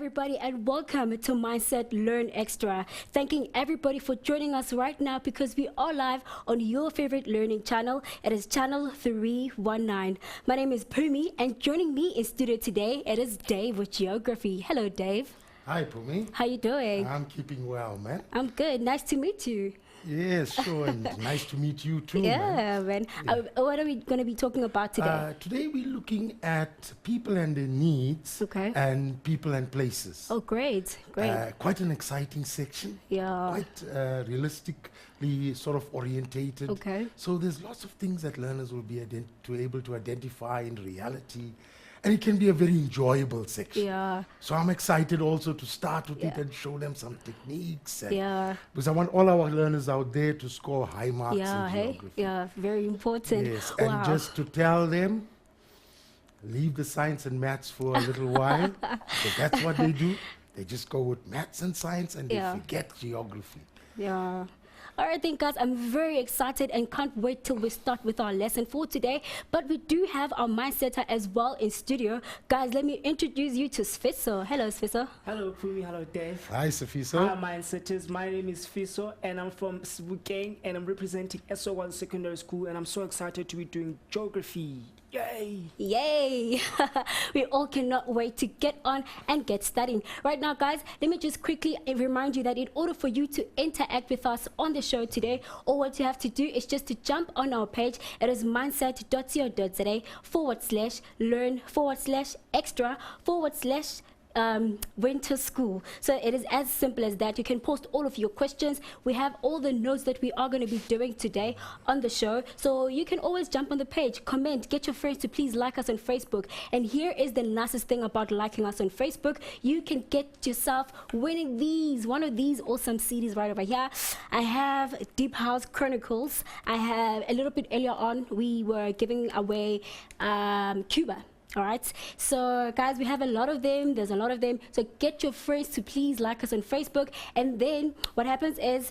everybody, and welcome to Mindset Learn Extra. Thanking everybody for joining us right now because we are live on your favorite learning channel. It is channel 319. My name is Pumi, and joining me in studio today, it is Dave with Geography. Hello, Dave. Hi, Pumi. How you doing? I'm keeping well, man. I'm good. Nice to meet you. Yes, sure, and nice to meet you too, Yeah, man. Yeah. What are we going to be talking about today? Today we're looking at people and their needs Okay. and people and places. Oh, great. Great. Quite an exciting section. Yeah. Quite realistically sort of orientated. Okay. So there's lots of things that learners will be able to identify in reality. And it can be a very enjoyable section. Yeah. So I'm excited also to start with it Yeah. and show them some techniques. And Yeah. because I want all our learners out there to score high marks Yeah, in hey? geography. Yeah, very important. Yes, Wow. and just to tell them, leave the science and maths for a little while. So that's what they do. They just go with maths and science and Yeah. they forget geography. Yeah. All right, then, guys, I'm very excited and can't wait till we start with our lesson for today. But we do have our mindsetter as well in studio. Guys, let me introduce you to Sfiso. Hello, Sfiso. Hello, Pumi. Hello, Dave. Hi, Safiso. Hi, mindsetters. My name is Fiso, and I'm from Sebokeng, and I'm representing SO1 Secondary School, and I'm so excited to be doing geography. Yay! Yay! We all cannot wait to get on and get studying. Right now, guys, let me just quickly remind you that in order for you to interact with us on the show today, all what you have to do is just to jump on our page. It is mindset.co.za/learn/extra/ winter school. So it is as simple as that. You can post all of your questions. We have all the notes that we are going to be doing today on the show, so you can always jump on the page, comment, get your friends to please like us on Facebook. And here is the nicest thing about liking us on Facebook: you can get yourself winning one of these awesome CDs right over here. I have Deep House Chronicles. I have a little bit earlier on we were giving away Cuba. All right, so guys, we have a lot of them. There's a lot of them. So get your friends to please like us on Facebook. And then what happens is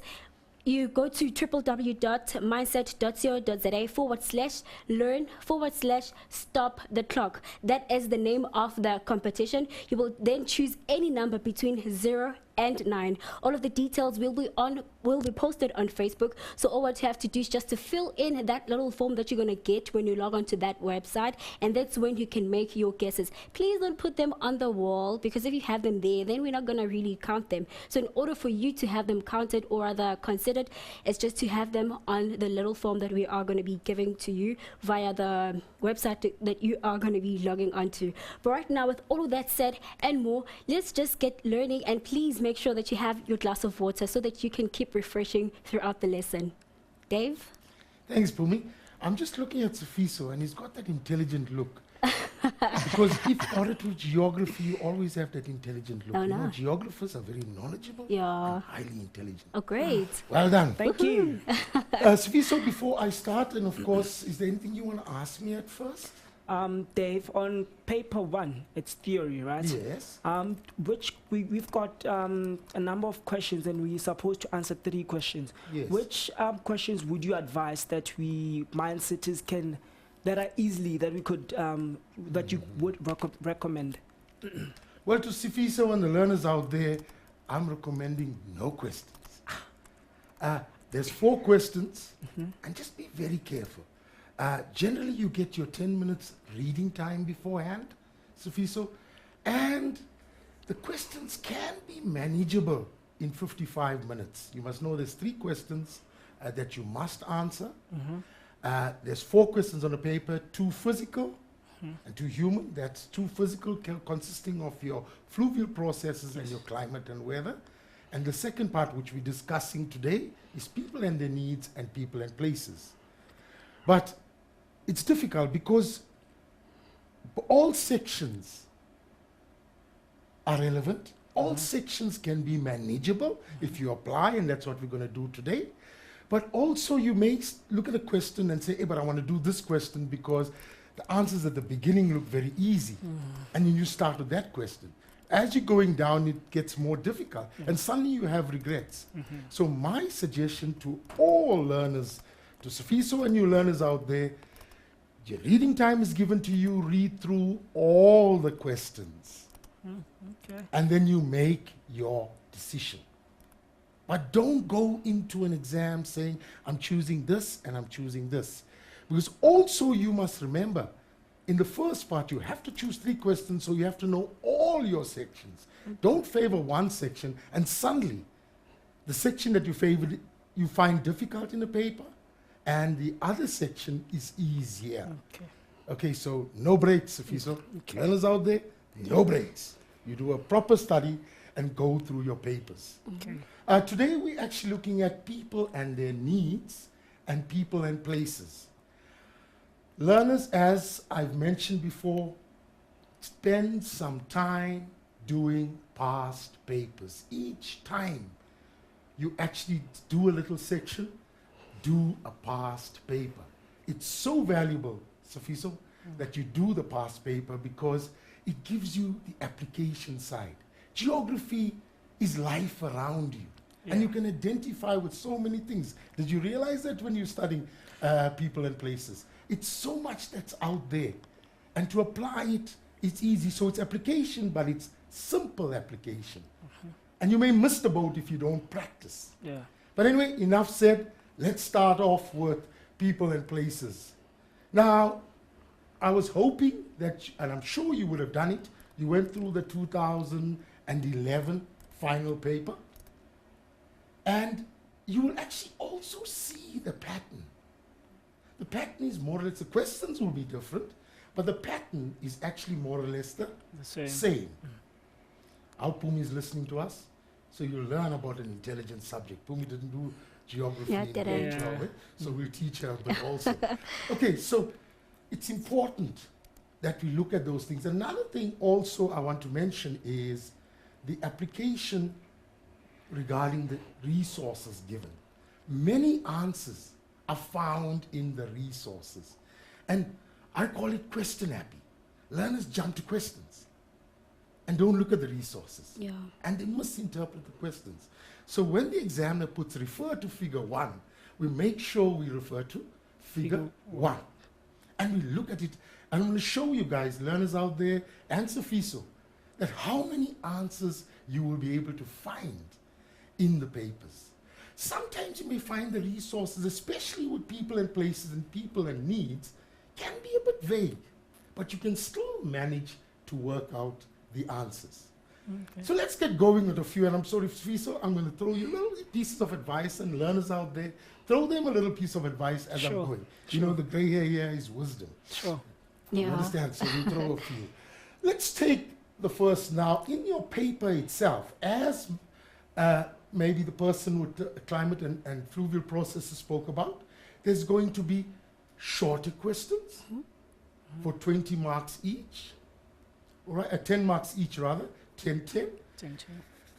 you go to www.mindset.co.za/learn/stop the clock. That is the name of the competition. You will then choose any number between 0 and 9. All of the details will be posted on Facebook. So all what you have to do is just to fill in that little form that you're going to get when you log on to that website, and that's when you can make your guesses. Please don't put them on the wall, because if you have them there, then we're not going to really count them. So in order for you to have them counted or rather considered, it's just to have them on the little form that we are going to be giving to you via the website that you are going to be logging onto. But right now, with all of that said and more, let's just get learning, and please make sure that you have your glass of water so that you can keep refreshing throughout the lesson. Dave? Thanks, Pumi. I'm just looking at Safiso, and he's got that intelligent look. Because if order to geography, you always have that intelligent look. Oh, You know, no. geographers are very knowledgeable Yeah. and highly intelligent. Oh, great. Well done. Thank you. Safiso, before I start, and of course, is there anything you want to ask me at first? Dave, on paper 1, it's theory, right? Yes. Which we've got a number of questions, and we're supposed to answer 3 questions. Yes. Which questions would you advise that we mindsetters can, that are easily, that we could, that you would recommend? Well, to Safiso and the learners out there, I'm recommending no questions. There's 4 questions, and just be very careful. Generally, you get your 10 minutes reading time beforehand, Safiso, and the questions can be manageable in 55 minutes. You must know there's 3 questions that you must answer. There's 4 questions on the paper, 2 physical and 2 human. That's 2 physical consisting of your fluvial processes and your climate and weather. And the second part, which we're discussing today, is people and their needs and people and places. But it's difficult because all sections are relevant. All sections can be manageable if you apply, and that's what we're going to do today. But also you may look at a question and say, hey, but I want to do this question because the answers at the beginning look very easy. And then you start with that question. As you're going down, it gets more difficult. And suddenly you have regrets. So my suggestion to all learners, to Safiso and you learners out there, your reading time is given to you. Read through all the questions. Okay. And then you make your decision. But don't go into an exam saying, I'm choosing this and I'm choosing this. Because also you must remember, in the first part, you have to choose 3 questions, so you have to know all your sections. Don't favor one section, and suddenly, the section that you favored, you find difficult in the paper, and the other section is easier. Okay. Okay, so no breaks, Sifiso. Learners out there, no breaks. You do a proper study and go through your papers. Okay. Today we're actually looking at people and their needs and people and places. Learners, as I've mentioned before, spend some time doing past papers. Each time you actually do a little section, do a past paper. It's so valuable, Safiso, that you do the past paper because it gives you the application side. Geography is life around you. And you can identify with so many things. Did you realize that when you're studying people and places? It's so much that's out there. And to apply it, it's easy. So it's application, but it's simple application. And you may miss the boat if you don't practice. Yeah. But anyway, enough said. Let's start off with people and places. Now, I was hoping that, and I'm sure you would have done it, you went through the 2011 final paper. And you will actually also see the pattern. The pattern is more or less, the questions will be different, but the pattern is actually more or less the same. Our Pumi is listening to us, so you'll learn about an intelligent subject. Pumi didn't do geography in grade 12, so we'll teach her a bit also. Okay, so it's important that we look at those things. Another thing also I want to mention is the application regarding the resources given. Many answers are found in the resources. And I call it question happy. Learners jump to questions and don't look at the resources. Yeah. And they misinterpret the questions. So when the examiner puts refer to figure 1, we make sure we refer to figure 1. And we look at it. And I'm going to show you guys, learners out there, and Safiso, that how many answers you will be able to find in the papers. Sometimes you may find the resources, especially with people and places and people and needs, can be a bit vague, but you can still manage to work out the answers. Okay. So let's get going with a few, and I'm sorry, Fiso, I'm going to throw you little pieces of advice, and learners out there, throw them a little piece of advice as I'm going. You know, the gray hair here is wisdom. Sure. You understand? So we throw a few. Let's take the first now. In your paper itself, as maybe the person with climate and fluvial processes spoke about, there's going to be shorter questions for 20 marks each, all right, 10 marks each rather, 10, 10. 10.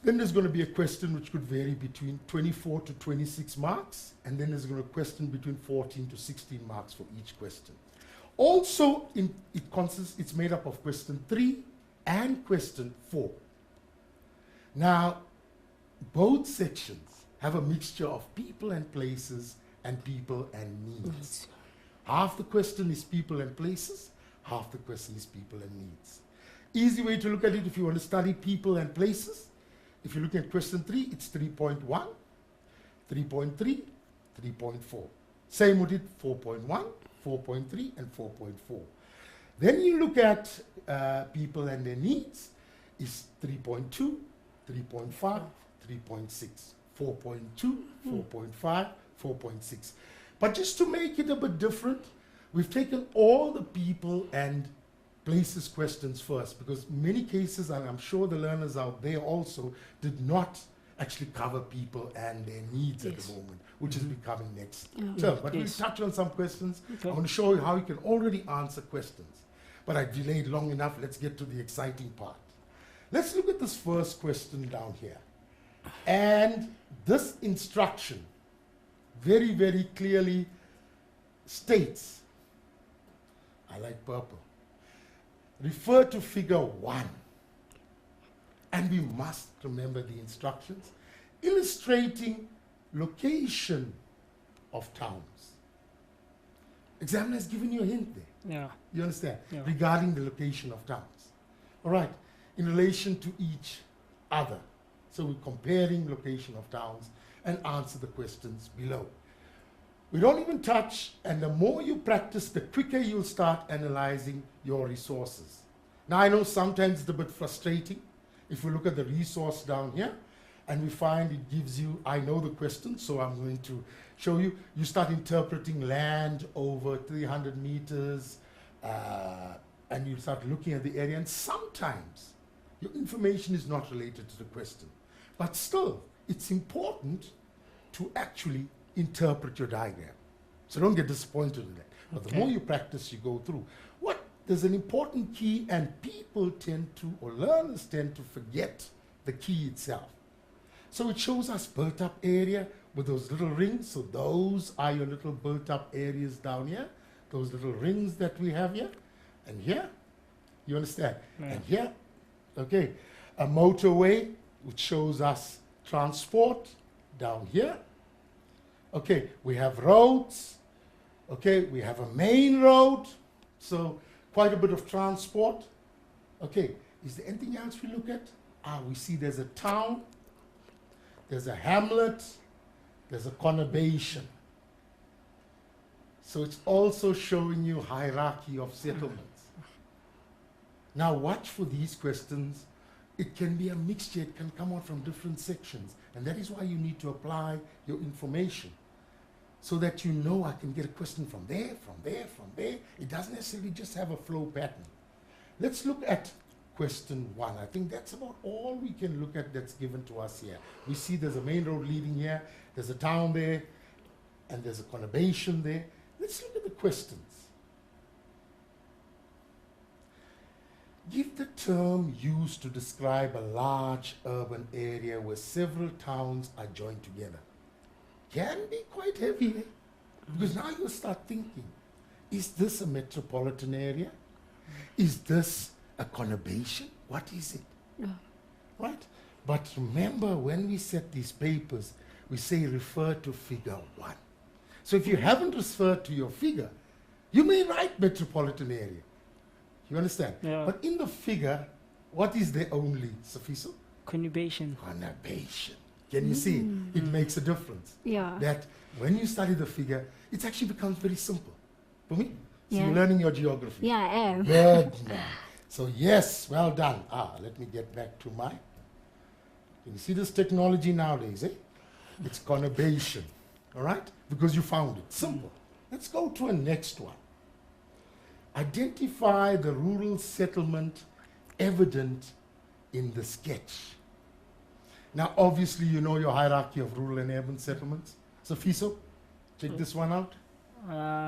Then there's going to be a question which could vary between 24 to 26 marks, and then there's going to be a question between 14 to 16 marks for each question. Also, it's made up of question 3 and question 4. Now, both sections have a mixture of people and places and people and needs. Half the question is people and places, half the question is people and needs. Easy way to look at it if you want to study people and places. If you look at question 3, it's 3.1, 3.3, 3.4. Same with it, 4.1, 4.3, and 4.4. Then you look at people and their needs, is 3.2, 3.5, 3.6, 4.2, 4.5, 4.6. But just to make it a bit different, we've taken all the people and places questions first, because many cases, and I'm sure the learners out there also, did not actually cover people and their needs at the moment, which is becoming next term. But we'll touch on some questions. I want to show you how you can already answer questions. But I delayed long enough. Let's get to the exciting part. Let's look at this first question down here. And this instruction very, very clearly states, I like purple, refer to figure 1. And we must remember the instructions, illustrating location of towns. Examiner has given you a hint there. Yeah. You understand? Yeah. Regarding the location of towns. All right. in relation to each other. So we're comparing location of towns and answer the questions below. We don't even touch, and the more you practice, the quicker you'll start analyzing your resources. Now I know sometimes it's a bit frustrating if we look at the resource down here and we find it gives you, I know the question, so I'm going to show you. You start interpreting land over 300 meters, and you start looking at the area, and sometimes your information is not related to the question. But still, it's important to actually interpret your diagram. So don't get disappointed in that. But the more you practice, you go through. There's an important key, and people tend to, or learners tend to forget the key itself. So it shows us built-up area with those little rings. So those are your little built-up areas down here. Those little rings that we have here. And here, you understand? Yeah. And here, okay, a motorway, which shows us transport down here. Okay, we have roads. Okay, we have a main road. So quite a bit of transport. Okay, is there anything else we look at? We see there's a town, there's a hamlet, there's a conurbation. So it's also showing you hierarchy of settlements. Now watch for these questions. It can be a mixture, it can come out from different sections. And that is why you need to apply your information, so that you know I can get a question from there, from there, from there. It doesn't necessarily just have a flow pattern. Let's look at question 1. I think that's about all we can look at that's given to us here. We see there's a main road leading here, there's a town there, and there's a conurbation there. Let's look at the questions. Give the term used to describe a large urban area where several towns are joined together. Can be quite heavy, eh? Because now you start thinking, is this a metropolitan area? Is this a conurbation? What is it? Right? But remember, when we set these papers, we say refer to figure 1. So if you haven't referred to your figure, you may write metropolitan area. You understand? Yeah. But in the figure, what is there only, Safiso? Conurbation. Conurbation. Can you see? It makes a difference. Yeah. That when you study the figure, it actually becomes very simple. For me? So Yeah. you're learning your geography. Yeah, I am. Good man. So yes, well done. Let me get back to my... Can you see this technology nowadays, eh? It's conurbation. All right? Because you found it. Simple. Let's go to a next one. Identify the rural settlement evident in the sketch. Now, obviously, you know your hierarchy of rural and urban settlements. So, Fiso, check this one out.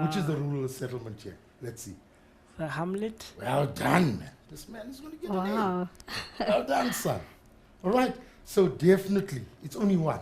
Which is the rural settlement here? Let's see. The hamlet. Well done, man. This man is going to get an A. Wow. Well done, son. All right. So, definitely, it's only one.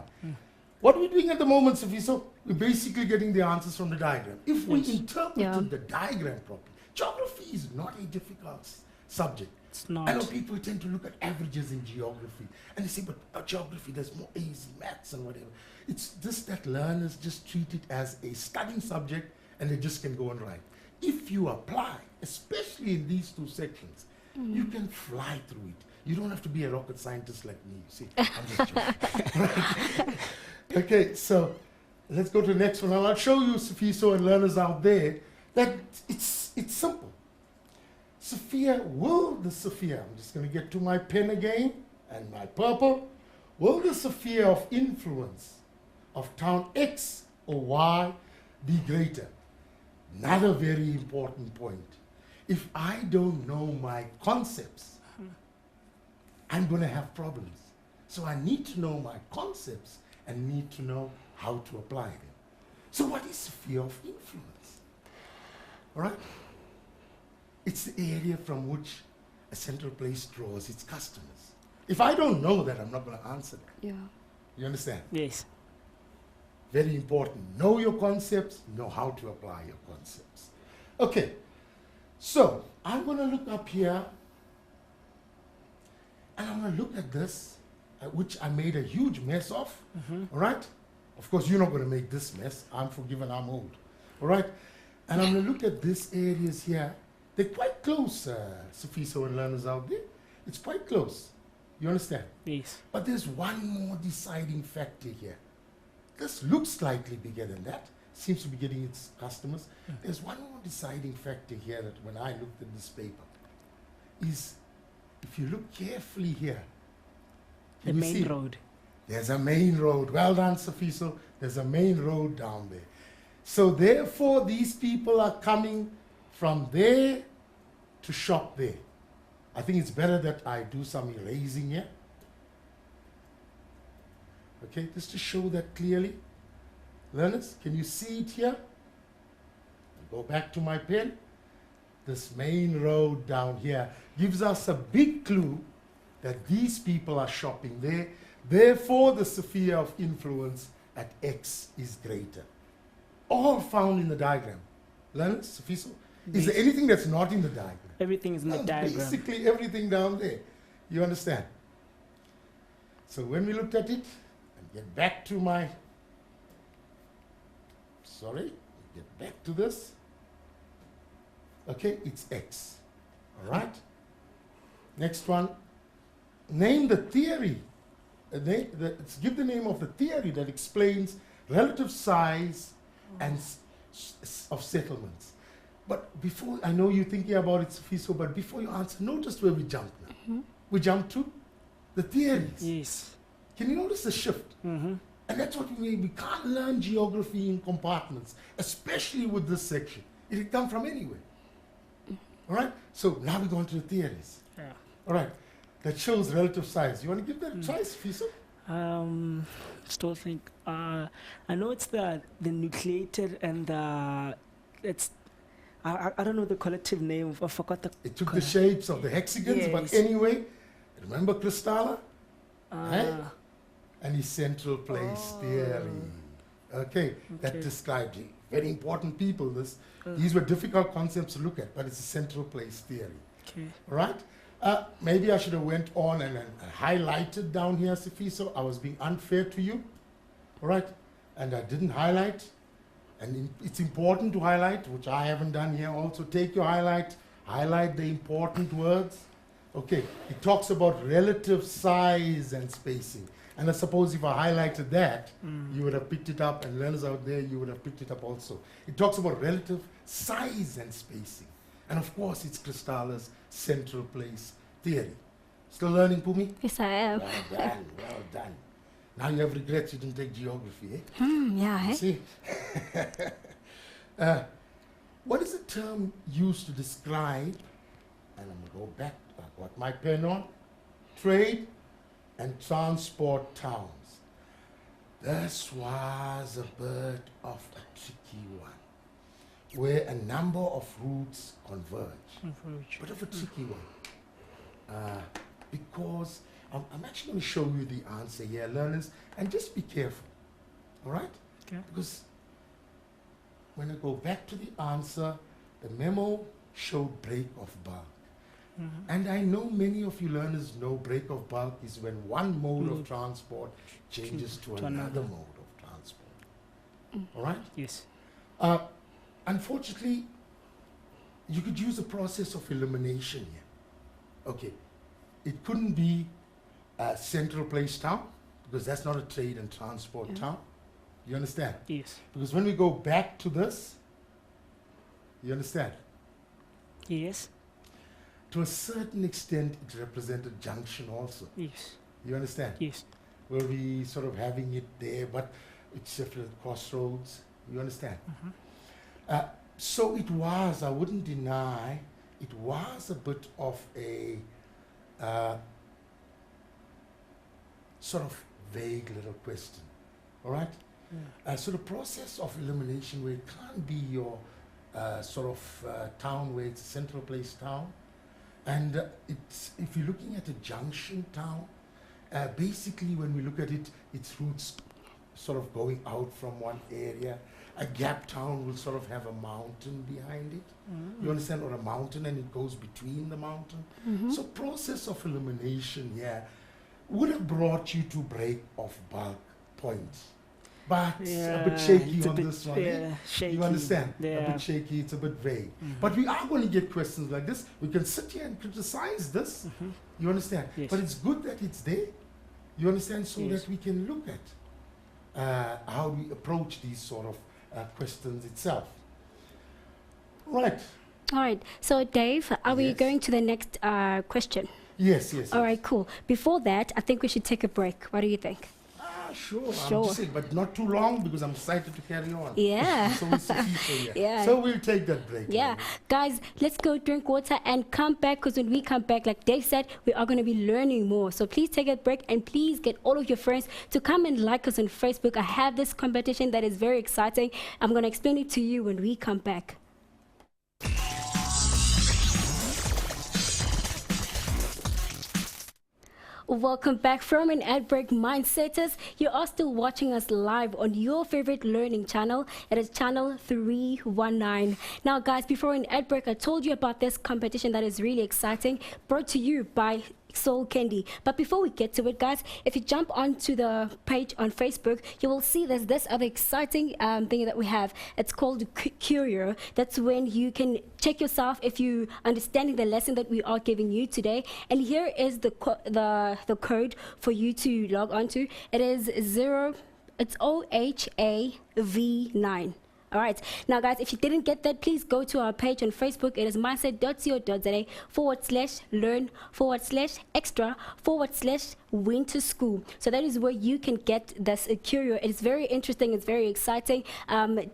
What are we doing at the moment, Safiso? We're basically getting the answers from the diagram. If we interpreted the diagram properly, geography is not a difficult subject. It's not. I know people tend to look at averages in geography and they say, but geography, there's more A's, maths, and whatever. It's just that learners just treat it as a studying subject and they just can go and write. If you apply, especially in these two sections, you can fly through it. You don't have to be a rocket scientist like me. You see, I'm just joking. Okay, so let's go to the next one. I'll show you, Safiso and learners out there, that it's simple. Sophia, I'm just going to get to my pen again and my purple. Will the sphere of influence of town X or Y be greater? Another very important point. If I don't know my concepts, I'm going to have problems. So I need to know my concepts and need to know how to apply them. So what is sphere of influence? All right? It's the area from which a central place draws its customers. If I don't know that, I'm not going to answer that. Yeah. You understand? Yes. Very important. Know your concepts, know how to apply your concepts. Okay, so I'm going to look up here and I'm going to look at this, which I made a huge mess of. All right? Of course, you're not going to make this mess. I'm forgiven, I'm old. All right? And I'm going to look at these areas here. They're quite close, Safiso and learners out there. It's quite close. You understand? Yes. But there's one more deciding factor here. This looks slightly bigger than that. Seems to be getting its customers. There's one more deciding factor here that when I looked at this paper is, if you look carefully here, The can you main see? road. There's a main road. Well done, Safiso. There's a main road down there. So therefore, these people are coming from there to shop there. I think it's better that I do some erasing here. Okay, just to show that clearly. Learners, can you see it here? Go back to my pen. This main road down here gives us a big clue that these people are shopping there. Therefore, the sphere of influence at X is greater. All found in the diagram. Learners, Safiso, is there anything that's not in the diagram? Everything is in the No, diagram. basically everything down there. You understand? So when we looked at it, and get back to my, get back to this. Okay, it's X. All right? Next one, name the theory. Give the name of the theory that explains relative size and of settlements. But before, I know you're thinking about it, Safiso, but before you answer, notice where we jump now. We jump to the theories. Yes. Can you notice the shift? And that's what we can't learn geography in compartments, especially with this section. It can come from anywhere. All right? So now we go on to the theories. Yeah. All right. That shows relative size. You want to give that a try, Safiso? Still think. I know it's the nucleated and the it's. I don't know the collective name. I forgot the. It took the shapes of the hexagons, but Yes. anyway, remember Kristalla? Right? And his central place theory. Okay, that Okay. described it. Very important people. These were difficult concepts to look at, but it's a central place theory. Okay. All right? Maybe I should have went on and highlighted down here, Safiso. I was being unfair to you. All right? And I didn't highlight. And it's important to highlight, which I haven't done here also. Take your highlight the important words. Okay, it talks about relative size and spacing. And I suppose if I highlighted that, you would have picked it up, and learners out there, you would have picked it up also. It talks about relative size and spacing. And of course, it's Kristalla's central place theory. Still learning, Pumi? Yes, I am. Well done, well done. Now you have regrets you didn't take geography, eh? Yeah, eh? See? What is the term used to describe, and I'm going to go back, I've got my pen on, trade and transport towns. This was a bit of a tricky one, where a number of routes converge. Bit of a tricky one. Because I'm actually going to show you the answer here, learners, and just be careful, all right? Okay. Because when I go back to the answer, the memo showed break of bulk. And I know many of you learners know break of bulk is when one mode of transport changes to another mode of transport. All right? Yes. Unfortunately, you could use a process of elimination here. Okay, it couldn't be a central place town because that's not a trade and transport town. You understand? Yes. Because when we go back to this, you understand? Yes. To a certain extent, it represented junction also. Yes. You understand? Yes. Where we sort of having it there, but it's shifted at crossroads. You understand? So it was, I wouldn't deny, it was a bit of a sort of vague little question. All right? So the process of elimination where it can't be your sort of town where it's a central place town, and it's, if you're looking at a junction town, basically when we look at it, its routes sort of going out from one area. A gap town will sort of have a mountain behind it. You understand? Or a mountain and it goes between the mountain. So process of elimination here would have brought you to break of bulk points. but a Yeah, bit shaky it's a on bit, this one. Eh? yeah, shaky. You understand? A Yeah. bit shaky, it's a bit vague. Mhm. But we are going to get questions like this. We can sit here and criticize this. Mhm. You understand? Yes. But it's good that it's there. You understand? So Yes. that we can look at how we approach these sort of questions itself. Right. All right. So, Dave, are we Yes. going to the next question? Yes, yes. All yes. right, cool. Before that, I think we should take a break. What do you think? Sure. I'm Sure. just saying, but not too long because I'm excited to carry on. Yeah. So it's Sifiso, Yeah. So we'll take that break. Yeah, Lorna. guys, let's go drink water and come back, because when we come back, like Dave said, we are going to be learning more. So please take a break and please get all of your friends to come and like us on Facebook. I have this competition that is very exciting. I'm going to explain it to you when we come back. Welcome back from an ad break, Mindsetters. You are still watching us live on your favorite learning channel. It is channel 319. Now, guys, before an ad break, I told you about this competition that is really exciting, brought to you by Soul Candy. But before we get to it, guys, if you jump onto the page on Facebook, you will see there's this other exciting thing that we have. It's called Curio. That's when you can check yourself if you understanding the lesson that we are giving you today. And here is the code for you to log onto. It is it's OHAV9. All right. Now, guys, if you didn't get that, please go to our page on Facebook. It is mindset.co.za/learn/extra/winter school. So that is where you can get this curio. It's very interesting. It's very exciting.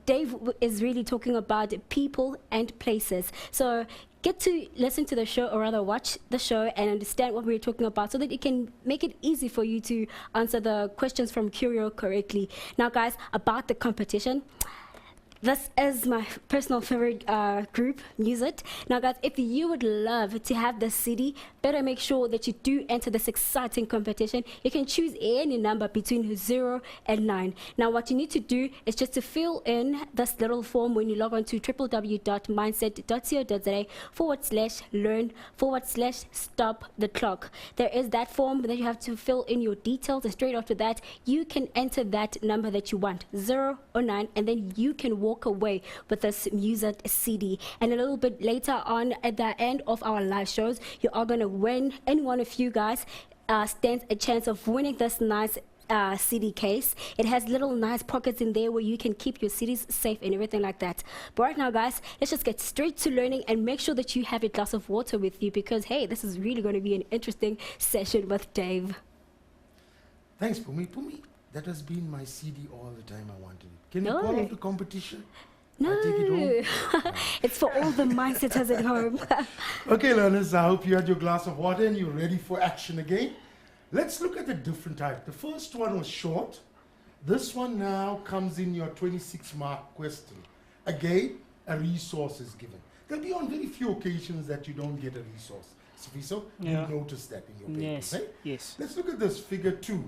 Dave is really talking about people and places. So get to listen to the show, or rather watch the show and understand what we're talking about, so that it can make it easy for you to answer the questions from Curio correctly. Now, guys, about the competition. This is my personal favorite group, Music. Now, guys, if you would love to have the CD, better make sure that you do enter this exciting competition. You can choose any number between 0 and 9. Now, what you need to do is just to fill in this little form when you log on to www.mindset.co.za/learn/stop the clock. There is that form that you have to fill in your details, and straight after that, you can enter that number that you want, 0 or 9, and then you can walk away with this music CD. And a little bit later on, at the end of our live shows, you are going to win. Any one of you guys stands a chance of winning this nice CD case. It has little nice pockets in there where you can keep your CDs safe and everything like that. But right now, guys, let's just get straight to learning, and make sure that you have a glass of water with you, because hey, this is really going to be an interesting session with Dave. Thanks, Pumi. Pumi, that has been my CD all the time. I wanted it. Can you No. call off the competition? No, I take it home? it's for all the mindsetters at home. Okay, learners, I hope you had your glass of water and you're ready for action again. Let's look at the different types. The first one was short. This one now comes in your 26-mark question. Again, a resource is given. There'll be on very few occasions that you don't get a resource. So Yeah. you notice that in your papers. Yes. Eh? Yes. Let's look at this figure 2.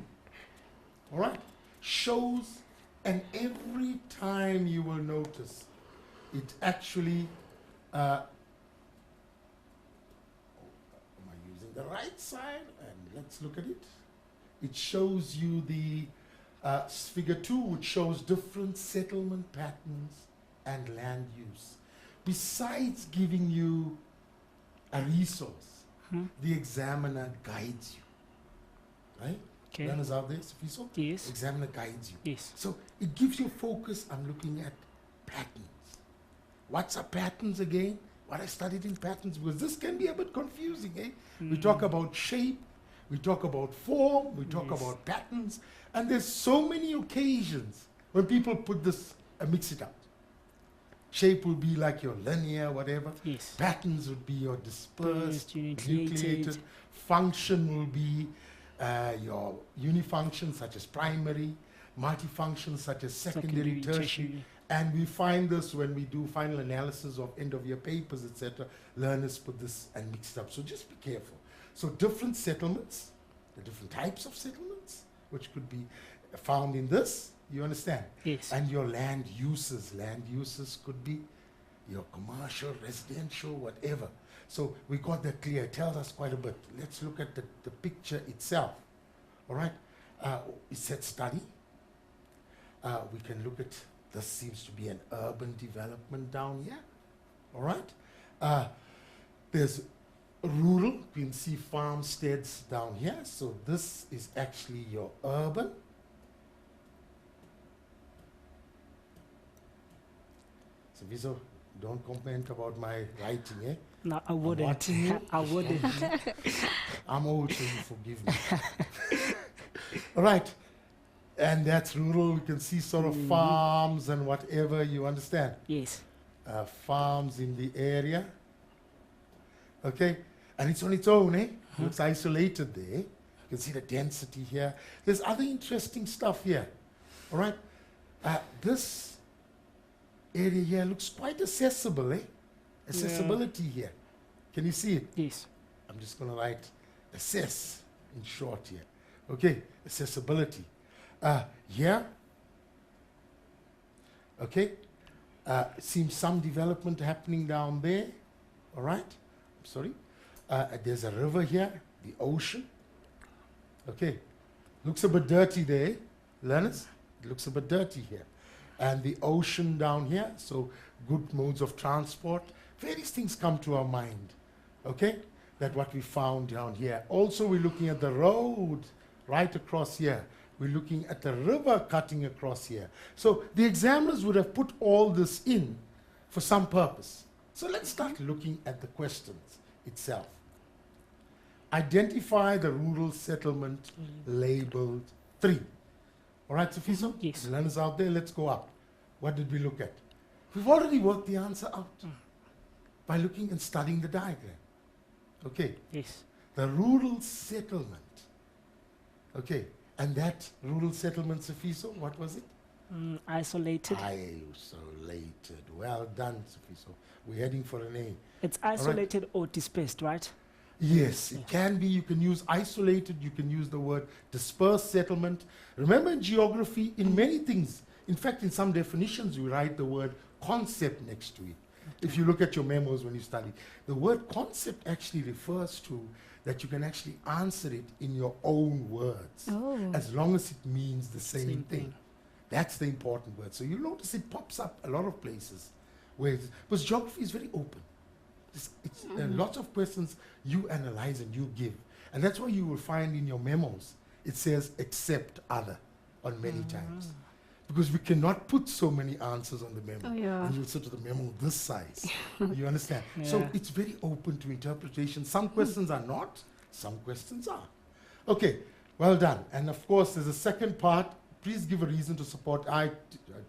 All right? Shows, and every time you will notice, it actually, am I using the right side? And let's look at it. It shows you the figure 2, which shows different settlement patterns and land use. Besides giving you a resource, the examiner guides you, right? Okay. Learners out there, Sifiso? Yes. Examiner guides you. Yes. So it gives you focus on looking at patterns. What's are patterns again? What I studied in patterns, because this can be a bit confusing, eh? We talk about shape, we talk about form, we talk Yes. about patterns, and there's so many occasions when people put this, mix it up. Shape will be like your linear, whatever. Yes. Patterns would be your dispersed, Dispersed, nucleated. nucleated. Function will be your unifunctions such as primary, multifunctions such as secondary, tertiary. And we find this when we do final analysis of end of year papers, etc. Learners put this and mix it up. So just be careful. So different settlements, the different types of settlements, which could be found in this, you understand? Yes. And your land uses. Land uses could be your commercial, residential, whatever. So we got that clear. It tells us quite a bit. Let's look at the picture itself. All right? It said study. We can look at, this seems to be an urban development down here. All right? There's rural, you can see farmsteads down here. So this is actually your urban. So Viso, don't comment about my writing, eh? No, I wouldn't. watching you. I wouldn't. I'm old, so you forgive me. All right. And that's rural. We can see sort of farms and whatever, you understand? Yes. Farms in the area. Okay? And it's on its own, eh? It's isolated there. You can see the density here. There's other interesting stuff here. All right? This area here looks quite accessible, eh? Accessibility here. Can you see it? Yes. I'm just going to write assess in short here. Okay? Accessibility. Here. Okay? Seems some development happening down there. All right? I'm sorry. There's a river here, the ocean. Okay. Looks a bit dirty there, learners. It looks a bit dirty here. And the ocean down here, so good modes of transport. Various things come to our mind. Okay? That what we found down here. Also, we're looking at the road right across here. We're looking at the river cutting across here. So the examiners would have put all this in for some purpose. So let's start looking at the questions itself. Identify the rural settlement labeled 3. All right, Sofiso? Yes. Learners out there, let's go up. What did we look at? We've already worked the answer out by looking and studying the diagram. Okay, Yes. the rural settlement. Okay, and that rural settlement, Sofiso, what was it? Isolated. Isolated. Well done, Sofiso. We're heading for an A. It's isolated or dispersed, right? Yes, it can be. You can use isolated. You can use the word dispersed settlement. Remember in geography, in many things, in fact, in some definitions, we write the word concept next to it. If you look at your memos when you study, the word concept actually refers to that you can actually answer it in your own words, as long as it means the same thing. That's the important word. So you'll notice it pops up a lot of places, because geography is very open. It's lots of questions you analyze and you give. And that's why you will find in your memos, it says except other on many times. Because we cannot put so many answers on the memo. Oh, yeah. And you'll sit to the memo this size. You understand? So Yeah. it's very open to interpretation. Some questions are not, some questions are. Okay, well done. And of course, there's a second part. Please give a reason to support. I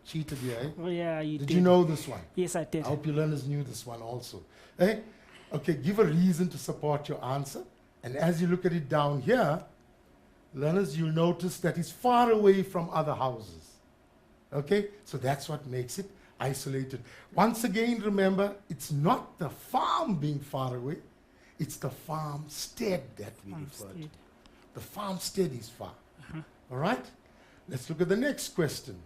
cheated here, eh? Oh, yeah, you did. Did you know this one? Yes, I did. I hope your learners knew this one also. Eh? Okay, give a reason to support your answer. And as you look at it down here, learners, you'll notice that it's far away from other houses. Okay, so that's what makes it isolated. Once again, remember, it's not the farm being far away, it's the farmstead that we refer to. The farmstead is far. All right, let's look at the next question.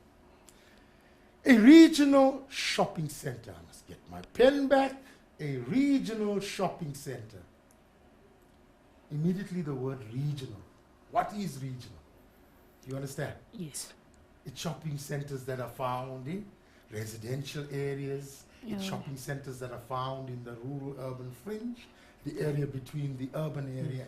A regional shopping center. I must get my pen back. A regional shopping center. Immediately the word regional. What is regional? Do you understand? Yes. It's shopping centers that are found in residential areas. It's shopping centers that are found in the rural-urban fringe, the area between the urban area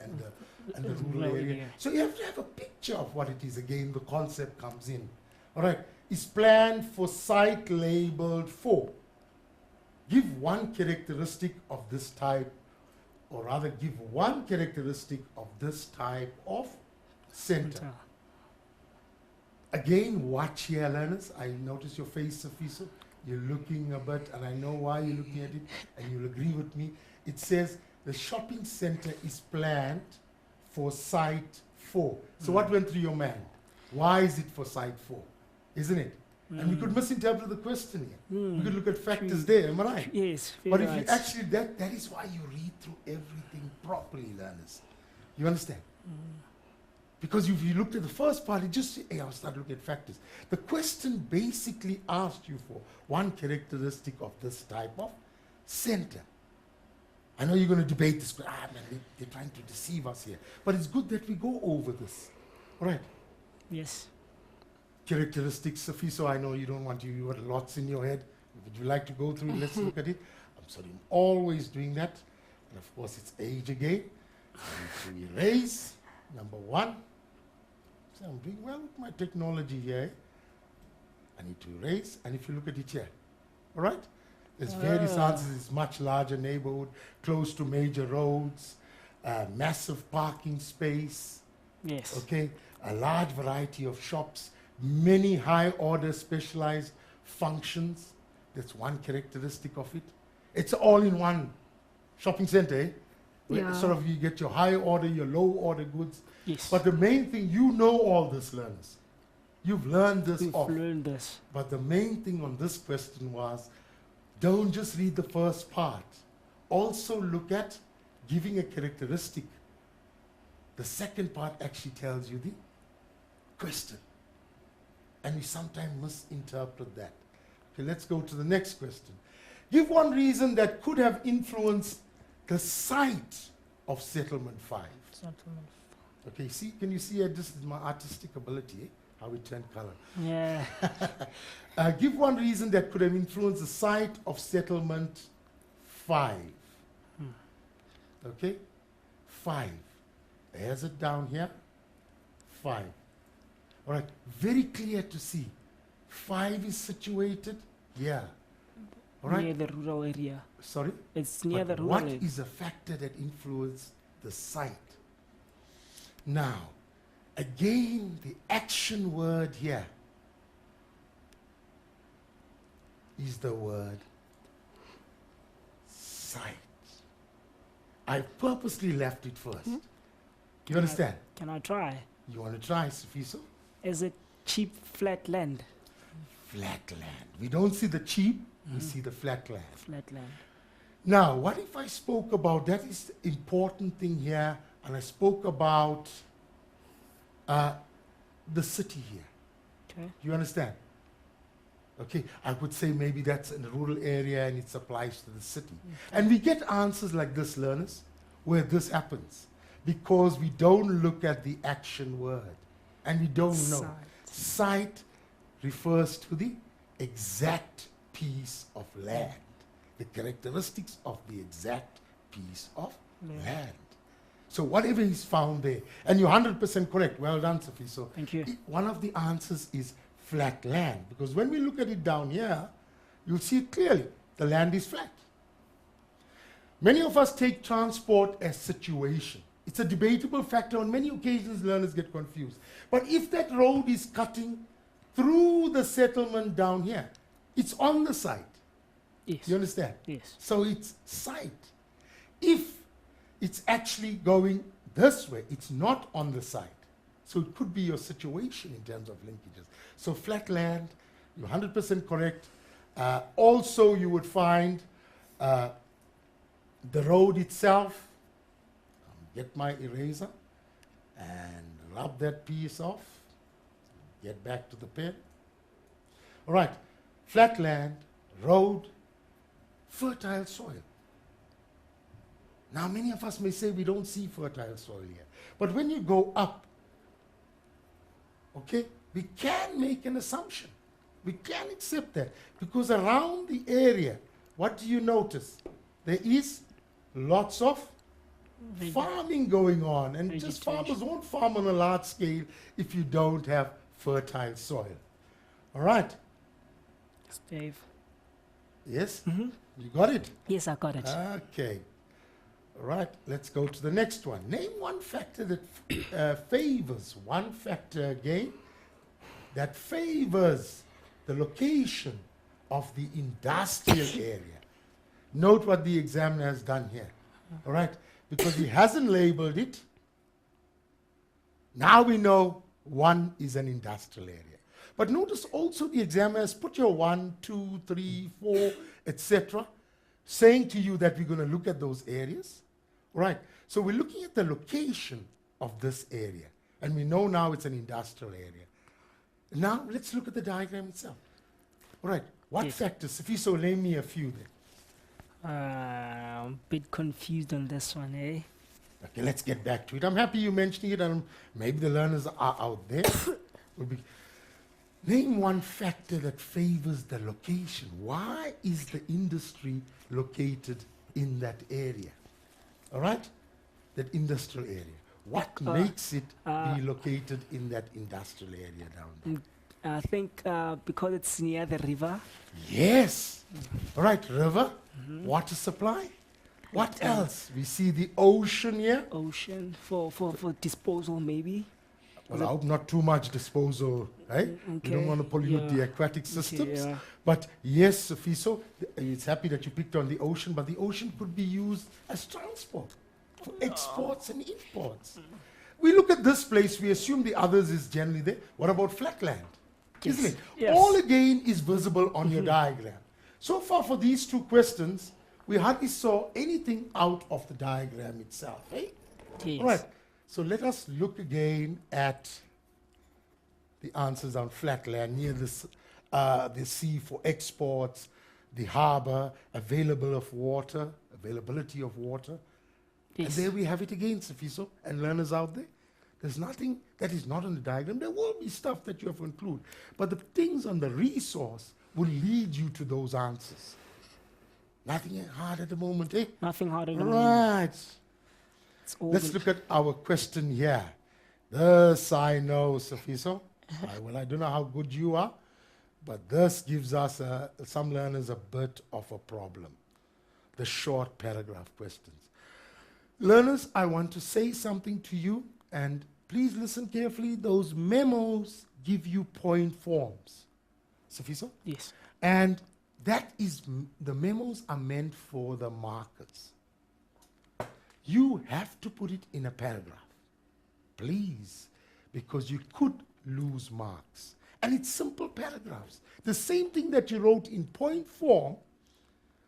and the rural area. So you have to have a picture of what it is. Again, the concept comes in. All right. Is planned for site labeled 4. Give one characteristic of this type, or rather give one characteristic of this type of center. Again, watch here, learners. I notice your face, Sofiso. You're looking a bit, and I know why you're looking at it, and you'll agree with me. It says the shopping center is planned for site 4. So what went through your mind? Why is it for site 4? Isn't it? And we could misinterpret the question here. We could look at factors there, am I right? Yes. But if you actually, that is why you read through everything properly, learners. You understand? Because if you looked at the first part, it just, hey, I'll start looking at factors. The question basically asked you for one characteristic of this type of center. I know you're going to debate this, but man, they're trying to deceive us here. But it's good that we go over this. All right? Yes. characteristics. Safiso, I know you don't want to, you got lots in your head. Would you like to go through it? Let's look at it. I'm sorry, I'm always doing that. And of course, it's age again. I need to erase, number 1. So I'm doing well with my technology here. I need to erase, and if you look at it here, all right? There's various answers. It's much larger neighborhood, close to major roads, massive parking space, Yes. okay? A large variety of shops, many high-order specialized functions. That's one characteristic of it. It's all in one shopping center, eh? Where Yeah. sort of you get your high order, your low order goods. Yes. But the main thing, you know all this, learners. You've learned this We've off. learned this. But the main thing on this question was, don't just read the first part. Also look at giving a characteristic. The second part actually tells you the question. And we sometimes misinterpret that. Okay, let's go to the next question. Give one reason that could have influenced the site of Settlement 5. Okay, see, can you see this is my artistic ability, eh? How we turn color. Yeah. Give one reason that could have influenced the site of Settlement 5. Okay? 5. There's it down here. 5. All right, very clear to see. 5 is situated here. All right? Near the rural area. Sorry? It's near But the rural what area. is a factor that influenced the site? Now, again, the action word here is the word site. I purposely left it first. You understand? Can I try? You want to try, Sifiso? Is it cheap flat land? Flat land. We don't see the cheap, we see the flat land. Flat land. Now, what if I spoke about, that is the important thing here, and I spoke about the city here. Okay. You understand? Okay, I would say maybe that's in the rural area and it applies to the city. And we get answers like this, learners, where this happens, because we don't look at the action word, and we don't know. Site. Site refers to the exact piece of land, the characteristics of the exact piece of land. So whatever is found there, and you're 100% correct. Well done, Sophie. So Thank you. one of the answers is flat land, because when we look at it down here, you'll see it clearly. The land is flat. Many of us take transport as situation. It's a debatable factor. On many occasions, learners get confused. But if that road is cutting through the settlement down here, it's on the site. Yes. You understand? Yes. So it's site. If it's actually going this way, it's not on the site. So it could be your situation in terms of linkages. So flat land, you're 100% correct. Also, you would find the road itself. Get my eraser and rub that piece off. Get back to the pen. All right, flat land, road, fertile soil. Now, many of us may say we don't see fertile soil here. But when you go up, okay, we can make an assumption. We can accept that. Because around the area, what do you notice? There is lots of farming going on. And just Vegetation. farmers won't farm on a large scale if you don't have fertile soil. All right? Dave. Yes? You got it? Yes, I got it. Okay. All right, let's go to the next one. Name one factor that favors, one factor again, that favors the location of the industrial area. Note what the examiner has done here. All right, because he hasn't labeled it. Now we know one is an industrial area. But notice also the examiner has put your 1, 2, 3, 4, etc., saying to you that we're going to look at those areas. Right. So we're looking at the location of this area. And we know now it's an industrial area. Now let's look at the diagram itself. All right. What Yes. factors? If you so name me a few then. I'm a bit confused on this one, eh? Okay, let's get back to it. I'm happy you mentioning it, and maybe the learners are out there. Will be Name one factor that favors the location. Why is the industry located in that area? All right? That industrial area. What makes it be located in that industrial area down there? I think because it's near the river. Yes. All right, river, water supply. What else? We see the ocean here. Ocean for disposal, maybe. Well, I hope not too much disposal, right? Okay. You don't want to pollute Yeah. the aquatic systems. yeah. But yes, Fiso, it's happy that you picked on the ocean, but the ocean could be used as transport for exports and imports. We look at this place, we assume the others is generally there. What about flatland? Isn't Yes. it? Yes. All again is visible on your diagram. So far for these two questions, we hardly saw anything out of the diagram itself. Eh? Yes. All right. So let us look again at the answers on flatland near the sea for exports, the harbor, availability of water. And Yes. there we have it again, Sifiso, and learners out there. There's nothing that is not on the diagram. There will be stuff that you have to include. But the things on the resource will lead you to those answers. Nothing hard at the moment, eh? Nothing harder than Right. It's all Let's look at our question here. This I know, Safiso. I don't know how good you are, but this gives us, some learners, a bit of a problem. The short paragraph questions. Learners, I want to say something to you, and please listen carefully. Those memos give you point forms. Safiso? Yes. And that is, the memos are meant for the markers. You have to put it in a paragraph, please, because you could lose marks. And it's simple paragraphs. The same thing that you wrote in point form,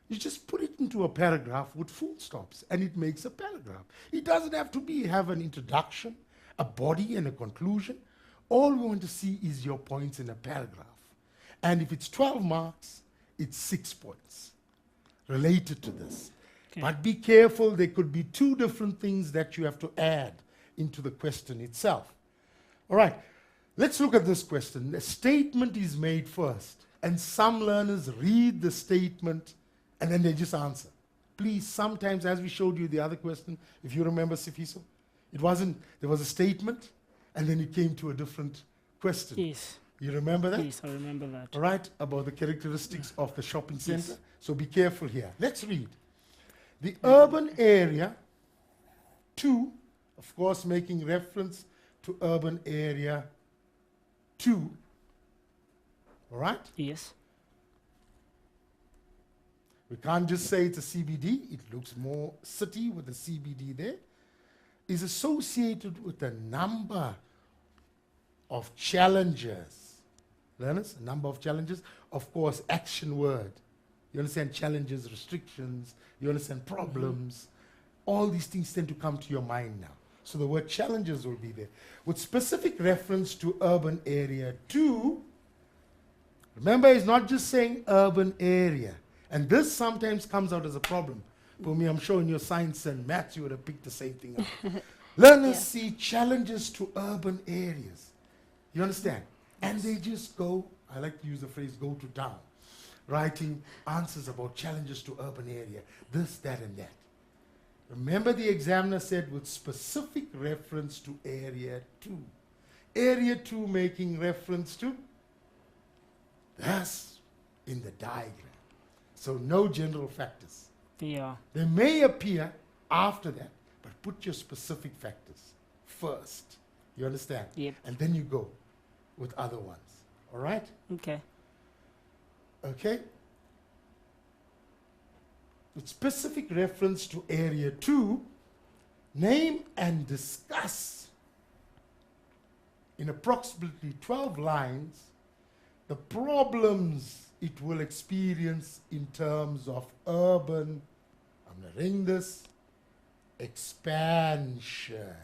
you just put it into a paragraph with full stops, and it makes a paragraph. It doesn't have to have an introduction, a body, and a conclusion. All we want to see is your points in a paragraph. And if it's 12 marks, it's 6 points related to this. Okay. But be careful, there could be 2 different things that you have to add into the question itself. All right, let's look at this question. The statement is made first, and some learners read the statement and then they just answer. Please, sometimes, as we showed you the other question, if you remember, Sifiso, there was a statement, and then it came to a different question. Yes. You remember that? Yes, I remember that. All right, about the characteristics of the shopping center. Yes. So be careful here. Let's read. The urban area, 2, of course, making reference to urban area 2. All right? Yes. We can't just say it's a CBD. It looks more city with a CBD there. Is associated with a number of challenges. Learners, a number of challenges. Of course, action word. You understand challenges, restrictions. You understand problems. All these things tend to come to your mind now. So the word challenges will be there. With specific reference to urban area 2, remember, it's not just saying urban area. And this sometimes comes out as a problem. For me, I'm sure in your science and maths, you would have picked the same thing up. Learners see challenges to urban areas. You understand? And they just go, I like to use the phrase, go to town, writing answers about challenges to urban area, this, that, and that. Remember, the examiner said with specific reference to area 2. Area 2 making reference to, that's in the diagram. So no general factors. Yeah. They may appear after that, but put your specific factors first. You understand? Yep. And then you go with other ones. All right? Okay. Okay? With specific reference to area 2, name and discuss in approximately 12 lines the problems it will experience in terms of urban, I'm going to ring this, expansion.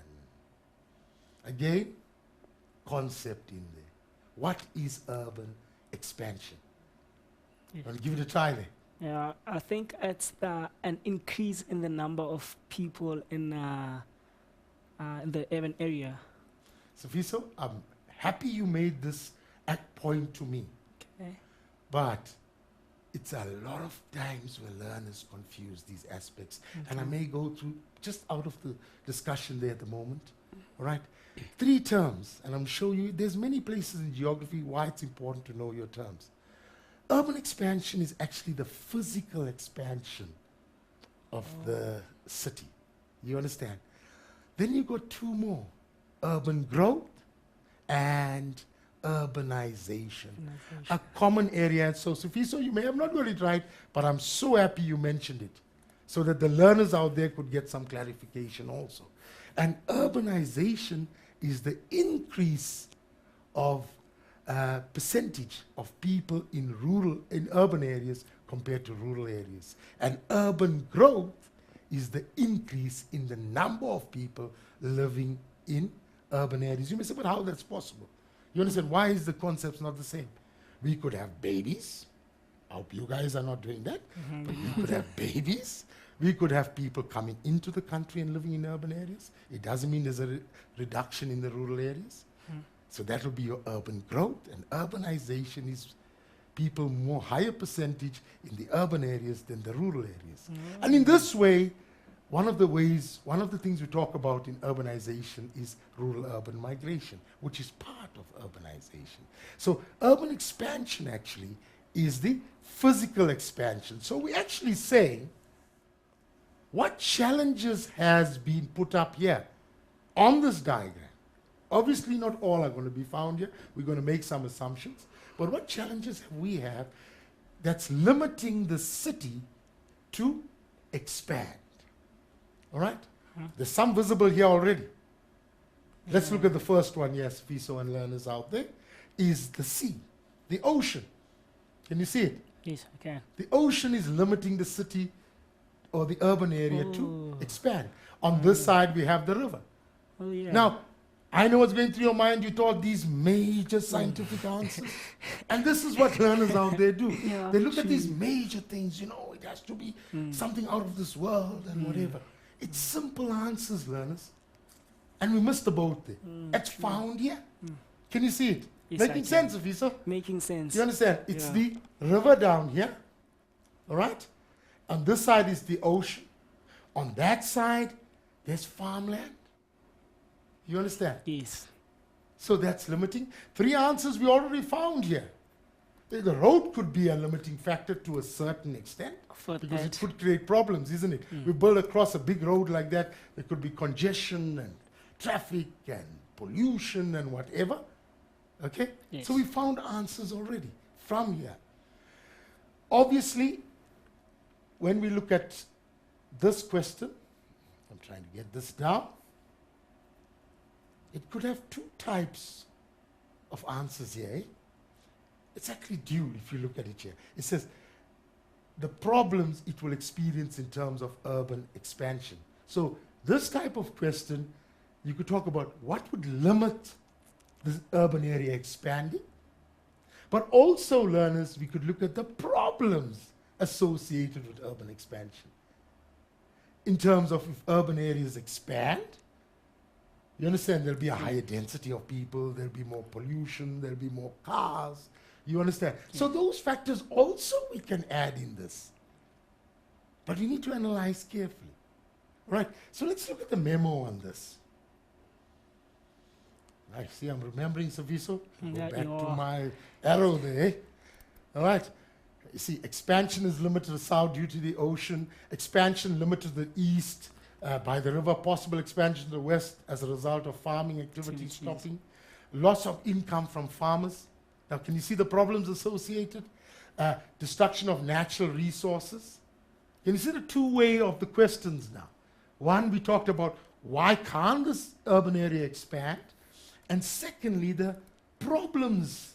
Again, concept in there. What is urban expansion? Yes. Want to give it a try there? Yeah, I think it's an increase in the number of people in the urban area. Safiso, I'm happy you made this point to me. Okay. But it's a lot of times where learners confuse these aspects. And I may go through just out of the discussion there at the moment. All right? 3 terms, and I'm showing you, there's many places in geography why it's important to know your terms. Urban expansion is actually the physical expansion of the city. You understand? Then you got 2 more, urban growth and urbanization. A common area. So, Sifiso, you may have not got it right, but I'm so happy you mentioned it so that the learners out there could get some clarification also. And urbanization is the increase of percentage of people in urban areas compared to rural areas. And urban growth is the increase in the number of people living in urban areas. You may say, but how that's possible? You understand, why is the concept not the same? We could have babies. I hope you guys are not doing that. But we could have babies. We could have people coming into the country and living in urban areas. It doesn't mean there's a reduction in the rural areas. So that will be your urban growth. And urbanization is people more higher percentage in the urban areas than the rural areas. And in this way, one of the things we talk about in urbanization is rural-urban migration, which is part of urbanization. So urban expansion actually is the physical expansion. So we're actually saying, what challenges has been put up here on this diagram? Obviously not all are going to be found here. We're going to make some assumptions. But what challenges we have that's limiting the city to expand? All right? There's some visible here already. Let's look at the first one, yes, FISO and learners out there, is the sea, the ocean. Can you see it? Yes, I can. The ocean is limiting the city or the urban area to expand. On this side, we have the river. Oh, yeah. Now, I know what's going through your mind. You thought these major scientific answers. And this is what learners out there do. Yeah, they look at these major things, it has to be something out of this world and whatever. It's simple answers, learners. And we missed the boat there. It's found here. Can you see it? Yes, Making sense, Afisa? Making sense. You understand? It's Yeah. the river down here. All right? On this side is the ocean. On that side, there's farmland. You understand? Yes. So that's limiting. 3 answers we already found here. The road could be a limiting factor to a certain extent For because it that. could create problems, isn't it? We build across a big road like that, there could be congestion and traffic and pollution and whatever. Okay? Yes. So we found answers already from here. Obviously, when we look at this question, I'm trying to get this down. It could have 2 types of answers here. Eh? It's actually dual if you look at it here. It says the problems it will experience in terms of urban expansion. So this type of question, you could talk about what would limit the urban area expanding. But also, learners, we could look at the problems associated with urban expansion. In terms of if urban areas expand, you understand there'll be a higher density of people, there'll be more pollution, there'll be more cars. You understand? So those factors also we can add in this. But we need to analyze carefully. Right? So let's look at the memo on this. I see I'm remembering, Saviso. Go Yeah, back you to are. my arrow there. Eh? All right. You see, expansion is limited to the south due to the ocean. Expansion limited to the east by the river. Possible expansion to the west as a result of farming activities stopping. Loss of income from farmers. Now, can you see the problems associated? Destruction of natural resources. Can you see the 2-way of the questions now? One, we talked about why can't this urban area expand? And secondly, the problems,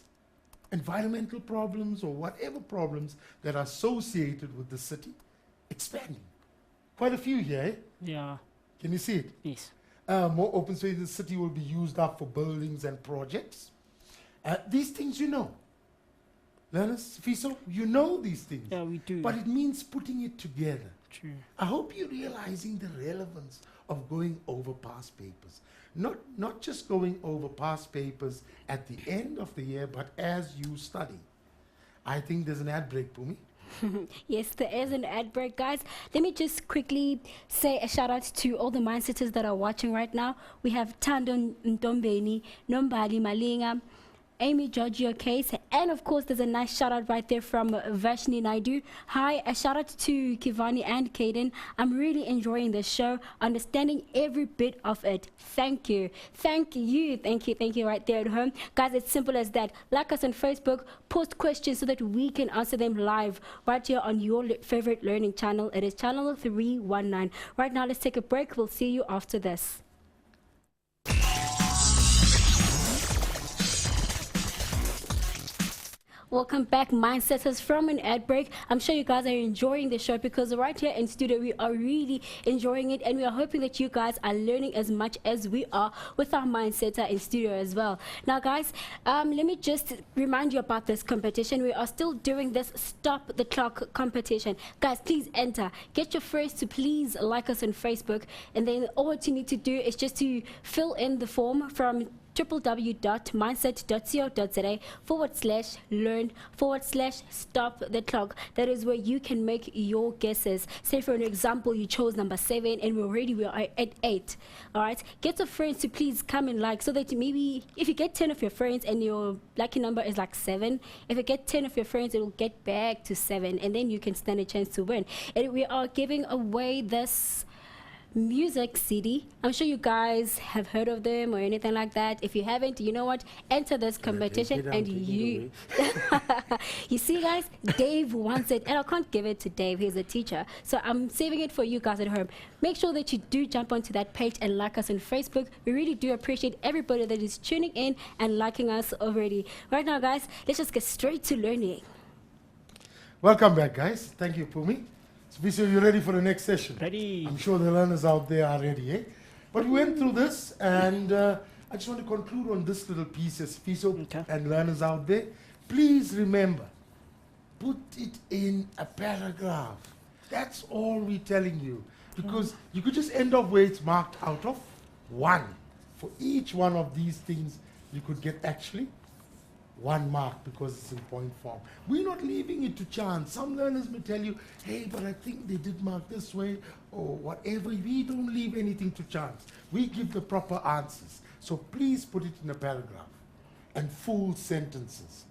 environmental problems or whatever problems that are associated with the city expanding. Quite a few here, eh? Yeah. Can you see it? Yes. More open space in the city will be used up for buildings and projects. These things you know. Learners, Fiso, you know these things. Yeah, we do. But it means putting it together. True. I hope you're realizing the relevance of going over past papers. Not just going over past papers at the end of the year, but as you study. I think there's an ad break, Pumi. Yes, there is an ad break, guys. Let me just quickly say a shout out to all the mindsetters that are watching right now. We have Tando Ntombeni, Nombali Malinga, Amy Giorgio Case, and of course there's a nice shout out right there from Vashni Naidu. Hi, a shout out to Kivani and Kaden. I'm really enjoying the show, understanding every bit of it. Thank you right there at home, guys. It's simple as that. Like us on Facebook, post questions so that we can answer them live right here on your favorite learning channel. It is channel 319. Right now, let's take a break. We'll see you after this. Welcome back, Mindsetters, from an ad break. I'm sure you guys are enjoying the show because right here in studio, we are really enjoying it, and we are hoping that you guys are learning as much as we are with our Mindsetter in studio as well. Now, guys, let me just remind you about this competition. We are still doing this Stop the Clock competition. Guys, please enter. Get your friends to please like us on Facebook, and then all what you need to do is just to fill in the form from www.mindset.co.za/learn/stop the clock. That is where you can make your guesses. Say for an example, you chose number 7 and we are at 8. All right, get your friends to please come and like, so that maybe if you get 10 of your friends and your lucky number is like 7, if you get 10 of your friends, it will get back to 7, and then you can stand a chance to win. And we are giving away this music CD. I'm sure you guys have heard of them or anything like that. If you haven't, you know what, enter this competition and you you see, guys, Dave wants it and I can't give it to Dave. He's a teacher, so I'm saving it for you guys at home. Make sure that you do jump onto that page and like us on Facebook. We really do appreciate everybody that is tuning in and liking us already. Right now, guys, let's just get straight to learning. Welcome back, guys. Thank you, Pumi. So, you ready for the next session? Ready. I'm sure the learners out there are ready, eh? But we went through this, and I just want to conclude on this little piece, Fiso, and learners out there. Please remember, put it in a paragraph. That's all we're telling you. Because you could just end up where it's marked out of 1. For each one of these things, you could get actually 1 mark because it's in point form. We're not leaving it to chance. Some learners may tell you, hey, but I think they did mark this way or whatever. We don't leave anything to chance. We give the proper answers. So please put it in a paragraph and full sentences.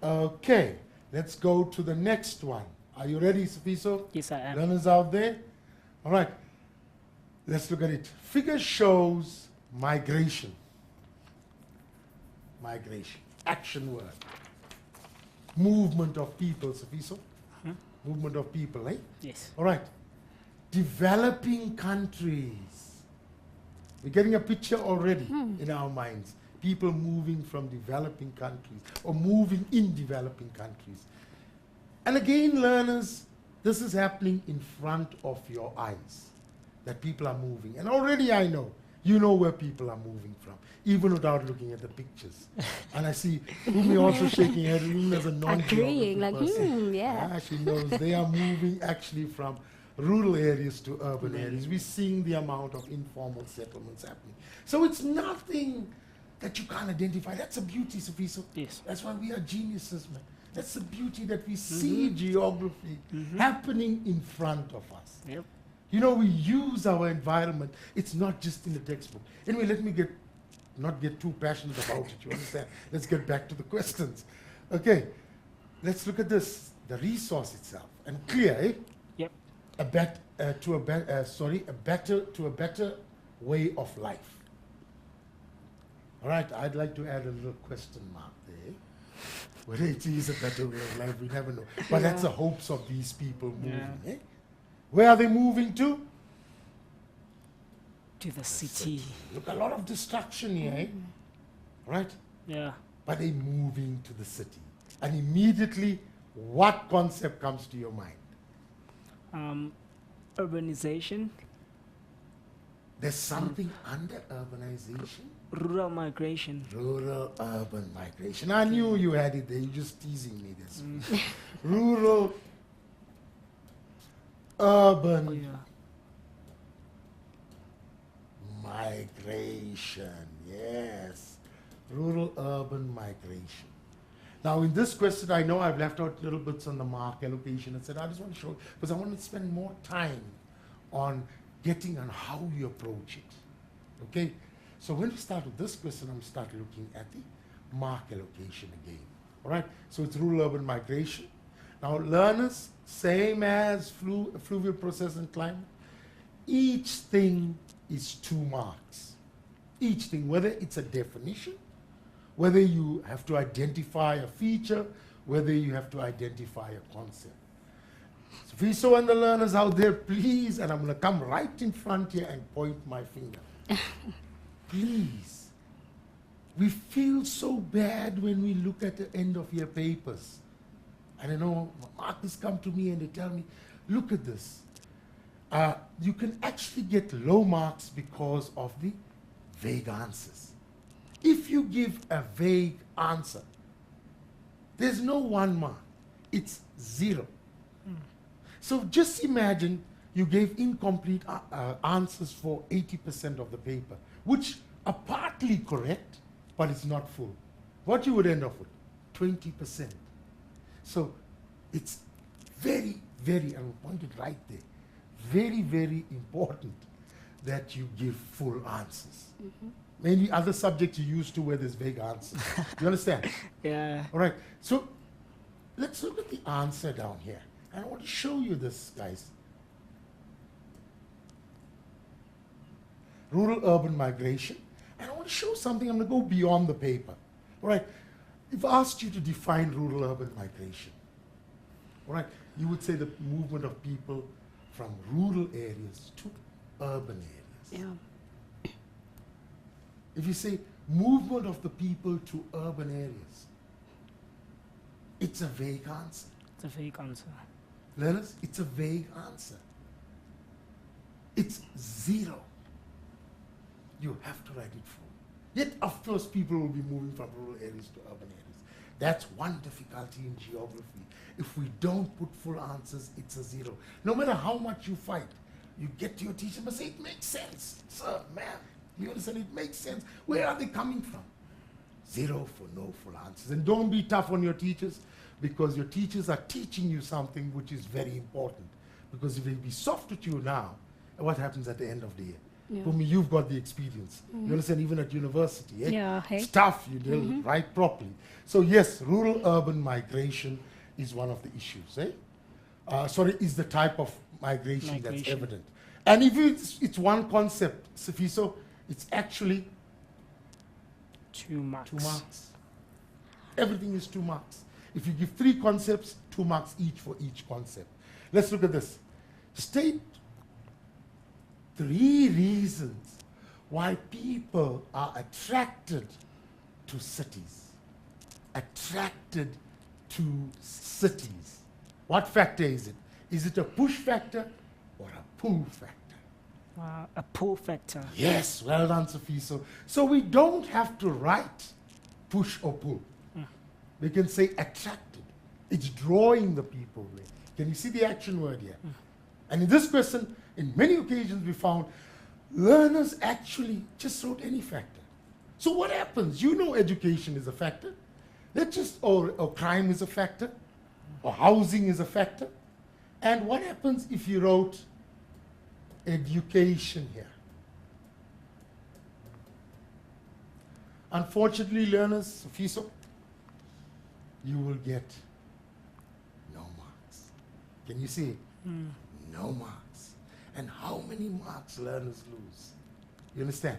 Okay, let's go to the next one. Are you ready, Safiso? Yes, I am. Learners out there? All right, let's look at it. Figure shows migration. Migration. Action word. Movement of people, Safiso. Movement of people, eh? Yes. All right. Developing countries. We're getting a picture already in our minds. People moving from developing countries or moving in developing countries. And again, learners, this is happening in front of your eyes, that people are moving. And already I know, you know where people are moving from, even without looking at the pictures. And I see Umi also shaking her head as a non-geography person. Yeah. She knows they are moving actually from rural areas to urban areas. We're seeing the amount of informal settlements happening. So it's nothing that you can't identify. That's a beauty, Safiso. Yes. That's why we are geniuses, man. That's the beauty that we see geography happening in front of us. Yep. You know, we use our environment. It's not just in the textbook. Anyway, let me not get too passionate about it, you understand? Let's get back to the questions. Okay, let's look at this, the resource itself. And clear, eh? Yep. A better way of life. All right, I'd like to add a little question mark there. Whether it is a better way of life, we never know. But that's the hopes of these people moving, eh? Where are they moving to? To the city. Look, a lot of destruction here, eh? Right? Yeah. But they're moving to the city. And immediately, what concept comes to your mind? Urbanization. There's something under urbanization? Rural migration. Rural-urban migration. I knew you had it there. You're just teasing me this. Rural urban migration. Yes. Rural-urban migration. Now, in this question, I know I've left out little bits on the mark allocation and said, I just want to show, because I want to spend more time on getting on how you approach it. Okay? So when we start with this question, I'm going to start looking at the mark allocation again. All right? So it's rural-urban migration. Now, learners, same as fluvial process and climate, each thing is 2 marks. Each thing, whether it's a definition, whether you have to identify a feature, whether you have to identify a concept. So if you saw and the learners out there, please, and I'm going to come right in front here and point my finger. Please. We feel so bad when we look at the end of year papers. And I know markers come to me and they tell me, look at this. You can actually get low marks because of the vague answers. If you give a vague answer, there's no 1 mark. It's 0. So just imagine you gave incomplete answers for 80% of the paper, which are partly correct, but it's not full. What you would end up with? 20%. So it's very, very, and I'll point it right there, very, very important that you give full answers. Maybe other subjects you use to where there's vague answers. You understand? Yeah. All right. So let's look at the answer down here. And I want to show you this, guys. Rural-urban migration. And I want to show something. I'm going to go beyond the paper. All right. If I asked you to define rural-urban migration, all right, you would say the movement of people from rural areas to urban areas. Yeah. If you say movement of the people to urban areas, it's a vague answer. It's a fake answer. Learners, it's a vague answer. It's 0. You have to write it full. Yet, of course, people will be moving from rural areas to urban areas. That's one difficulty in geography. If we don't put full answers, it's a 0. No matter how much you fight, you get to your teacher and say, it makes sense. Sir, ma'am, you understand? It makes sense. Where are they coming from? 0 for no full answers. And don't be tough on your teachers, because your teachers are teaching you something which is very important. Because if they be soft with you now, what happens at the end of the year? Yeah. For me, you've got the experience. You understand, even at university. Eh? Yeah, hey. It's tough, you didn't write properly. So yes, rural-urban migration is one of the issues. Is the type of migration that's evident. And if it's one concept, Sifiso, it's actually 2 marks. 2 marks. Everything is 2 marks. If you give 3 concepts, 2 marks each for each concept. Let's look at this. State 3 reasons why people are attracted to cities. Attracted to cities. What factor is it? Is it a push factor or a pull factor? A pull factor. Yes, well done, Sifiso. So we don't have to write push or pull. We can say attracted. It's drawing the people there. Can you see the action word here? And in this question, in many occasions we found learners actually just wrote any factor. So what happens? You know education is a factor. Or crime is a factor. Or housing is a factor. And what happens if you wrote education here? Unfortunately, learners, Sifiso, you will get no marks. Can you see it? No marks. And how many marks learners lose? You understand?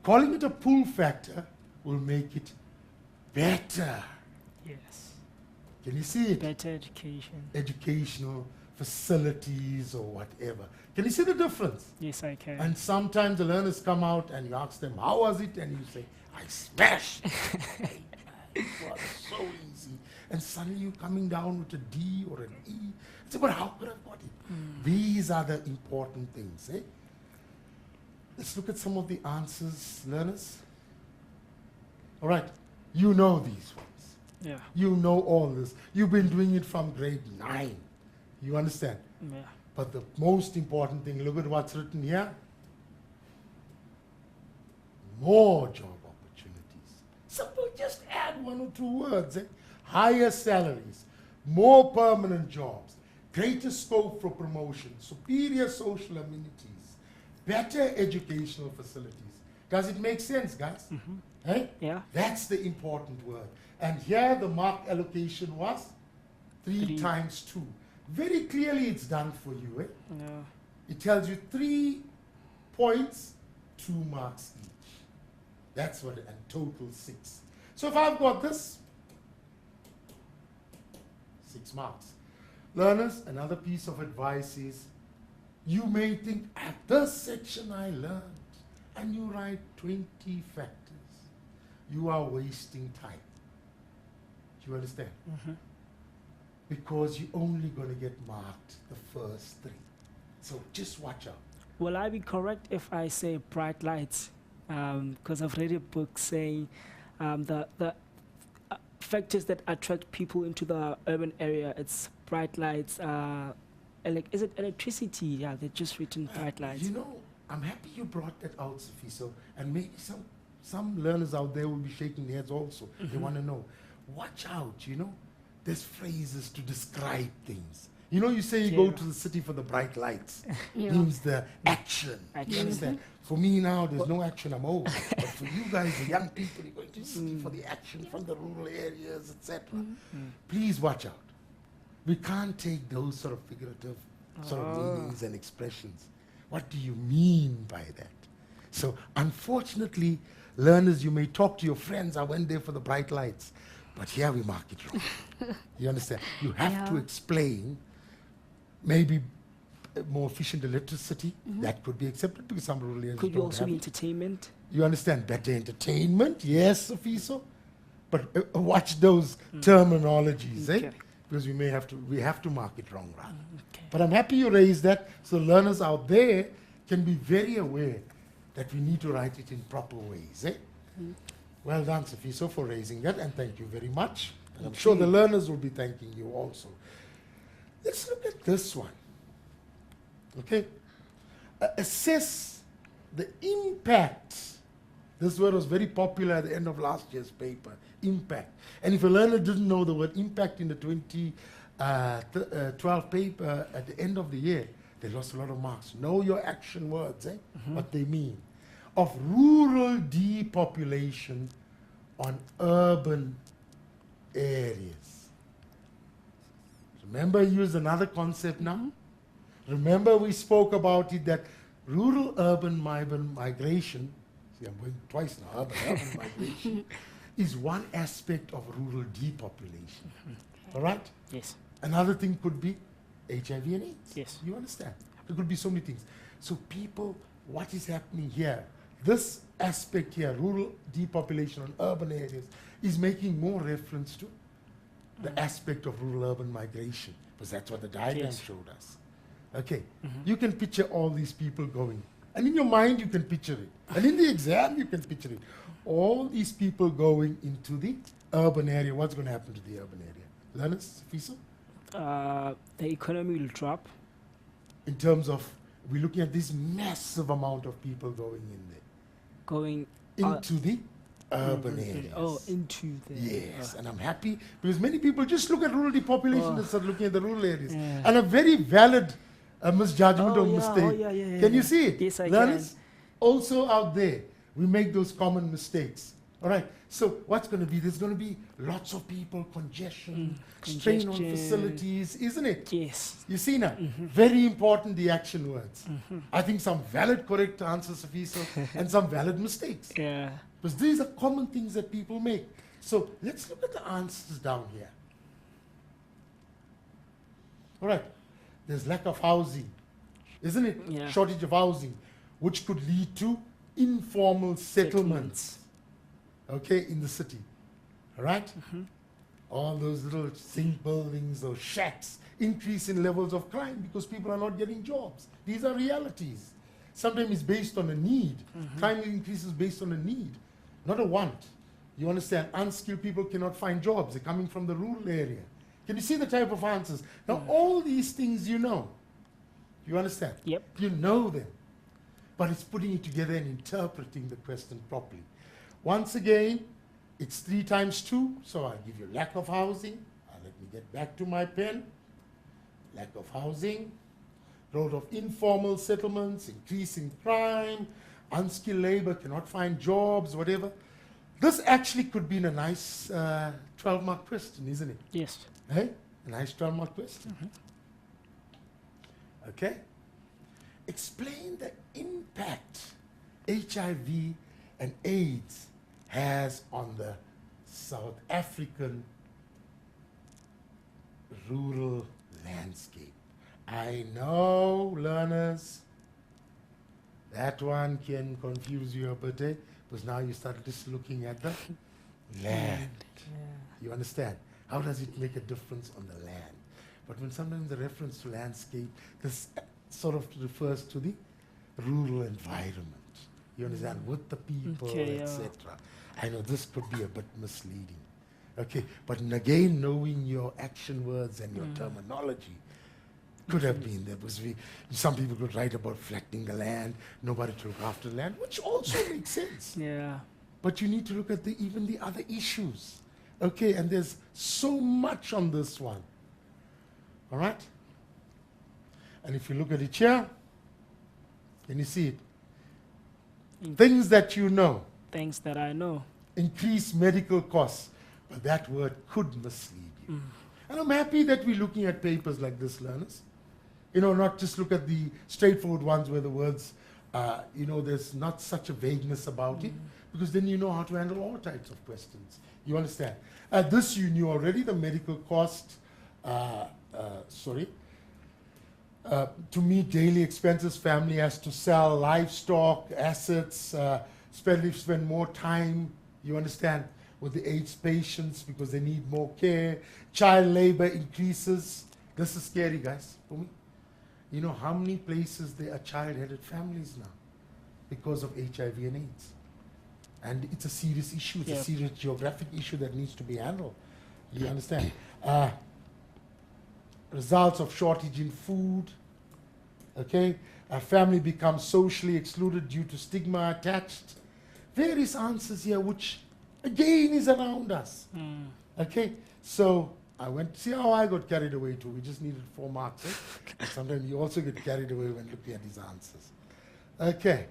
Calling it a pull factor will make it better. Yes. Can you see it? Better education. Educational facilities or whatever. Can you see the difference? Yes, I can. And sometimes the learners come out and you ask them, how was it? And you say, I smashed. It was so easy. And suddenly you're coming down with a D or an E. I say, but how could I have got it? These are the important things. Eh? Let's look at some of the answers, learners. All right. You know these ones. Yeah. You know all this. You've been doing it from grade 9. You understand? Yeah. But the most important thing, look at what's written here. more job opportunities. Simple, just add 1 or 2 words. Higher salaries, more permanent jobs, greater scope for promotion, superior social amenities, better educational facilities. Does it make sense, guys? Eh? Yeah. That's the important word. And here the mark allocation was 3 3. times 2. Very clearly it's done for you. Yeah. It tells you 3 points, 2 marks each. That's what, and total 6. So if I've got this, 6 marks. Learners, another piece of advice is, you may think, at this section I learned, and you write 20 factors. You are wasting time. Do you understand? Because you're only going to get marked the first 3. So just watch out. Will I be correct if I say bright lights? Because I've read a book saying the factors that attract people into the urban area, it's bright lights, is it electricity? Yeah, they're just written bright lights. You know, I'm happy you brought that out, Sophie. And maybe some learners out there will be shaking their heads also. They want to know. Watch out, you know. There's phrases to describe things. You know, you say you go to the city for the bright lights. Means the action. You understand? For me now, there's no action, I'm old. But for you guys, the young people, you're going to the city for the action from the rural areas, etc. Please watch out. We can't take those sort of figurative sort of meanings and expressions. What do you mean by that? So unfortunately, learners, you may talk to your friends, I went there for the bright lights. But here we mark it wrong. You understand? You have to explain maybe more efficient electricity. That could be accepted because some rural areas Could don't also have be it. entertainment? You understand? Better entertainment, yes, Sofiso. But watch those terminologies, eh? Because we have to mark it wrong, rather. But I'm happy you raised that, so learners out there can be very aware that we need to write it in proper ways, eh? Well done, Sofiso, for raising that, and thank you very much. And I'm sure the learners will be thanking you also. Let's look at this one. Okay? Assess the impact. This word was very popular at the end of last year's paper, impact. And if a learner didn't know the word impact in the 2012 paper at the end of the year, they lost a lot of marks. Know your action words, eh? What they mean. Of rural depopulation on urban areas. Remember, I used another concept now? Remember, we spoke about it that rural-urban migration, see, I'm going twice now, urban-urban migration, is one aspect of rural depopulation. All right? Yes. Another thing could be HIV and AIDS. Yes. You understand? There could be so many things. So people, what is happening here? This aspect here, rural depopulation on urban areas, is making more reference to the aspect of rural-urban migration, because that's what the diagram showed us. Okay, you can picture all these people going. And in your mind, you can picture it. And in the exam, you can picture it. All these people going into the urban area. What's going to happen to the urban area? Learners, Fiso? The economy will drop. In terms of, we're looking at this massive amount of people going in there. Going into the urban areas. Oh, into the... Yes, and I'm happy because many people just look at rural depopulation and start looking at the rural areas. Yeah. And a very valid misjudgment or mistake. Can you see it? Yes, I Learners, can. also out there, we make those common mistakes. All right, so what's going to be? There's going to be lots of people, congestion, strain on facilities, isn't it? Yes. You see now, very important, the action words. I think some valid, correct answers, Safiso, and some valid mistakes. Yeah. Because these are common things that people make. So let's look at the answers down here. All right, there's lack of housing, isn't it? Yeah. Shortage of housing, which could lead to informal settlements. Okay, in the city. All right? All those little zinc buildings, those shacks, increase in levels of crime because people are not getting jobs. These are realities. Sometimes it's based on a need. Crime increases based on a need, not a want. You understand? Unskilled people cannot find jobs. They're coming from the rural area. Can you see the type of answers? Now, all these things you know. You understand? Yep. You know them. but it's putting it together and interpreting the question properly. Once again, it's 3 times 2, so I'll give you lack of housing. Let me get back to my pen. Lack of housing, growth of informal settlements, increasing crime, unskilled labor cannot find jobs, whatever. This actually could be a nice 12-mark question, isn't it? Yes. Hey? A nice 12-mark question. Okay? Explain the impact HIV and AIDS has on the South African rural landscape. I know, learners, that one can confuse you a bit, eh? Because now you start just looking at the land. You understand? How does it make a difference on the land? But when sometimes the reference to landscape, this sort of refers to the rural environment. You understand? With the people, etc. I know this could be a bit misleading. Okay, but again, knowing your action words and your terminology could have been there, because some people could write about flattening the land, nobody to look after the land, which also makes sense. Yeah. But you need to look at even the other issues. Okay, and there's so much on this one. All right? And if you look at it here, can you see it? Things that you know. Things that I know. Increase medical costs. But that word could mislead you. And I'm happy that we're looking at papers like this, learners. You know, not just look at the straightforward ones where the words, you know, there's not such a vagueness about it, because then you know how to handle all types of questions. You understand? This you knew already, the medical cost, to meet daily expenses, family has to sell livestock, assets, spend more time, you understand, with the AIDS patients because they need more care. Child labor increases. This is scary, guys, for me. You know how many places there are child-headed families now because of HIV and AIDS? And it's a serious issue. It's a serious geographic issue that needs to be handled. You understand? Results of shortage in food. Okay? A family becomes socially excluded due to stigma attached. Various answers here, which again is around us. Okay? So I went, see how I got carried away too. We just needed 4 marks. Eh? Sometimes you also get carried away when looking at these answers. Okay.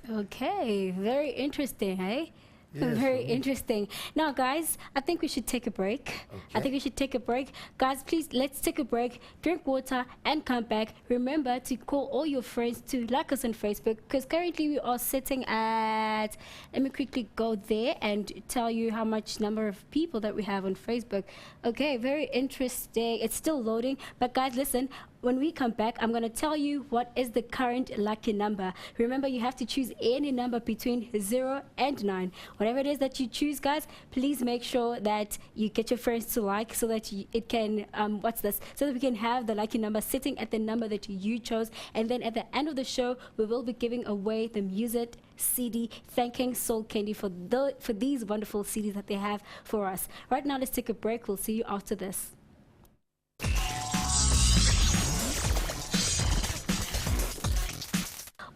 Okay, very interesting, hey? Yes, Very interesting. Now, guys, I think we should take a break. I think we should take a break. Guys, please, let's take a break, drink water, and come back. Remember to call all your friends to like us on Facebook, because currently we are sitting at, let me quickly go there and tell you how much number of people that we have on Facebook. Okay, very interesting. It's still loading. But guys, listen. When we come back, I'm going to tell you what is the current lucky number. Remember, you have to choose any number between 0 and 9. Whatever it is that you choose, guys, please make sure that you get your friends to like so that it can, so that we can have the lucky number sitting at the number that you chose. And then at the end of the show, we will be giving away the music CD, thanking Soul Candy for these wonderful CDs that they have for us. Right now, let's take a break. We'll see you after this.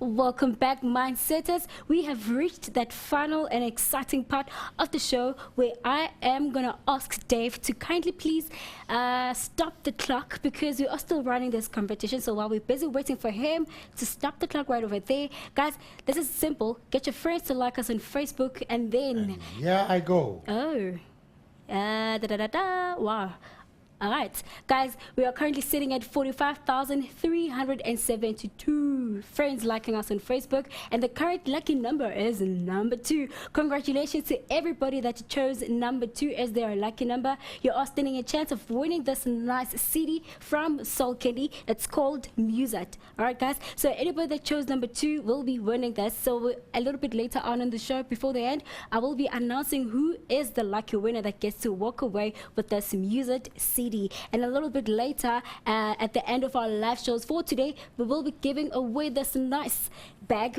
Welcome back, Mindsetters. We have reached that final and exciting part of the show where I am going to ask Dave to kindly please stop the clock, because we are still running this competition. So while we're busy waiting for him to stop the clock right over there, guys, this is simple. Get your friends to like us on Facebook, and then... Yeah, I go. Oh. Wow. All right, guys, we are currently sitting at 45,372 friends liking us on Facebook, and the current lucky number is number 2. Congratulations to everybody that chose number 2 as their lucky number. You are standing a chance of winning this nice CD from Soul Candy. It's called Music. All right, guys, so anybody that chose number 2 will be winning this. So a little bit later on in the show, before the end, I will be announcing who is the lucky winner that gets to walk away with this Music CD. And a little bit later, at the end of our live shows for today, we will be giving away this nice bag.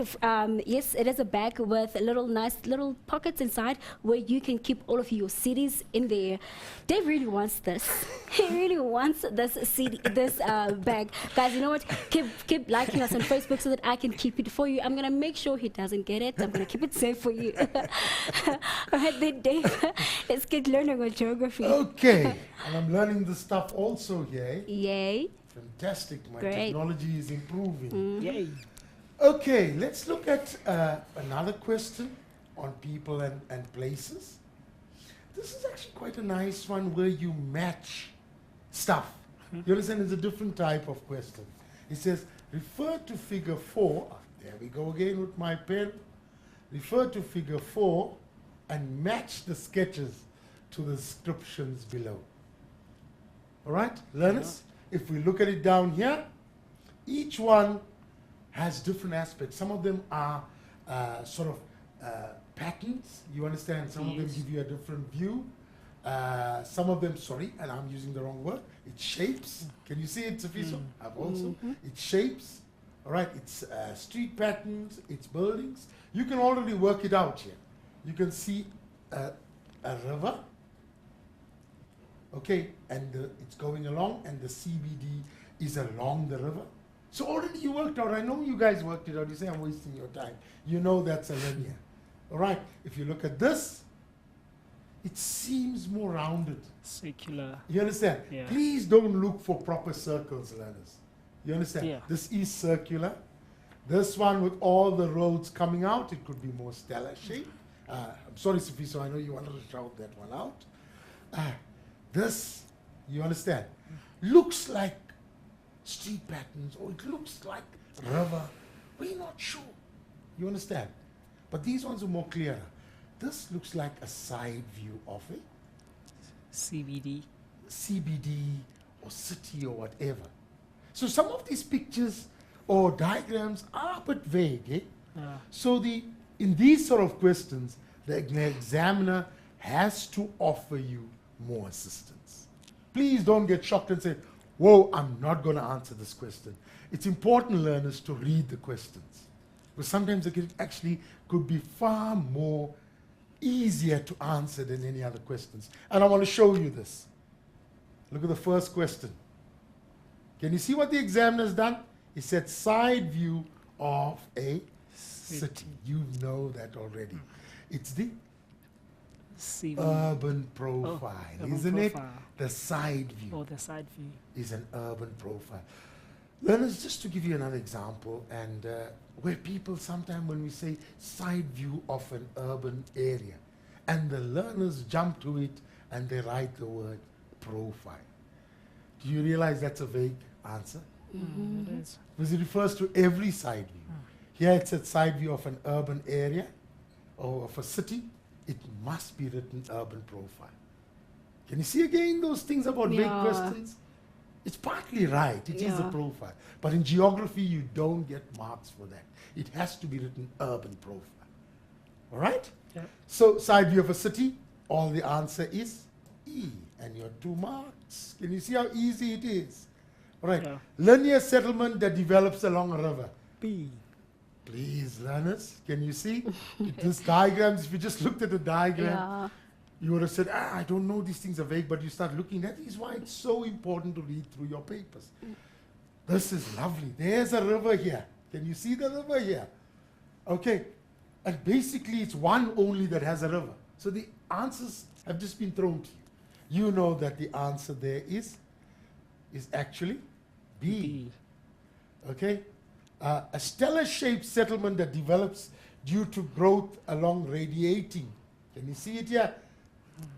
Yes, it is a bag with nice little pockets inside where you can keep all of your CDs in there. Dave really wants this. He really wants this bag. Guys, you know what? Keep liking us on Facebook so that I can keep it for you. I'm gonna make sure he doesn't get it. I'm gonna keep it safe for you. All right, then, Dave. Let's get learning on geography. Okay, and I'm learning the stuff also here. Yay. Fantastic, my Great. technology is improving. Yay. Okay, let's look at another question on people and places. This is actually quite a nice one where you match stuff. You understand, it's a different type of question. It says, refer to figure 4. There we go again with my pen. Refer to figure 4 and match the sketches to the descriptions below. All right, learners? If we look at it down here, each one has different aspects. Some of them are sort of patterns, you understand? Some of them give you a different view. Some of them, sorry, and I'm using the wrong word, it's shapes. Can you see it, Safiso? I've also. It's shapes, all right? It's street patterns, it's buildings. You can already work it out here. You can see a river, okay, and it's going along, and the CBD is along the river. So already you worked out. I know you guys worked it out. You say I'm wasting your time. You know that's a linear. All right. If you look at this, it seems more rounded. Circular. You understand? Yeah. Please don't look for proper circles, learners. You understand? Yeah. This is circular. This one with all the roads coming out, it could be more stellar shape. I'm sorry, Sophie, so I know you wanted to shout that one out. This, you understand, looks like street patterns, or it looks like river. We're not sure. You understand? But these ones are more clearer. This looks like a side view of it. CBD. CBD or city or whatever. So some of these pictures or diagrams are a bit vague. Eh? So in these sort of questions, the examiner has to offer you more assistance. Please don't get shocked and say, whoa, I'm not going to answer this question. It's important, learners, to read the questions. Because sometimes it actually could be far more easier to answer than any other questions. And I want to show you this. Look at the first question. Can you see what the examiner has done? He said side view of a city. You know that already. It's the urban profile, isn't it? The side view. Oh, the side view. Is an urban profile. Learners, just to give you another example, and where people sometimes when we say side view of an urban area, and the learners jump to it and they write the word profile. Do you realize that's a vague answer? It is. Because it refers to every side view. Here it's a side view of an urban area or of a city. It must be written urban profile. Can you see again those things about vague questions? It's partly right. It is a profile. But in geography, you don't get marks for that. It has to be written urban profile. All right? Yeah. So side view of a city, all the answer is E. And your 2 marks. Can you see how easy it is? All right. Yeah. Linear settlement that develops along a river. B. Please, learners, can you see? This diagrams, if you just looked at the diagram, you would have said, I don't know, these things are vague, but you start looking. That is why it's so important to read through your papers. This is lovely. There's a river here. Can you see the river here? Okay. And basically, it's one only that has a river. So the answers have just been thrown to you. You know that the answer there is actually B. Okay? A stellar-shaped settlement that develops due to growth along radiating. Can you see it here?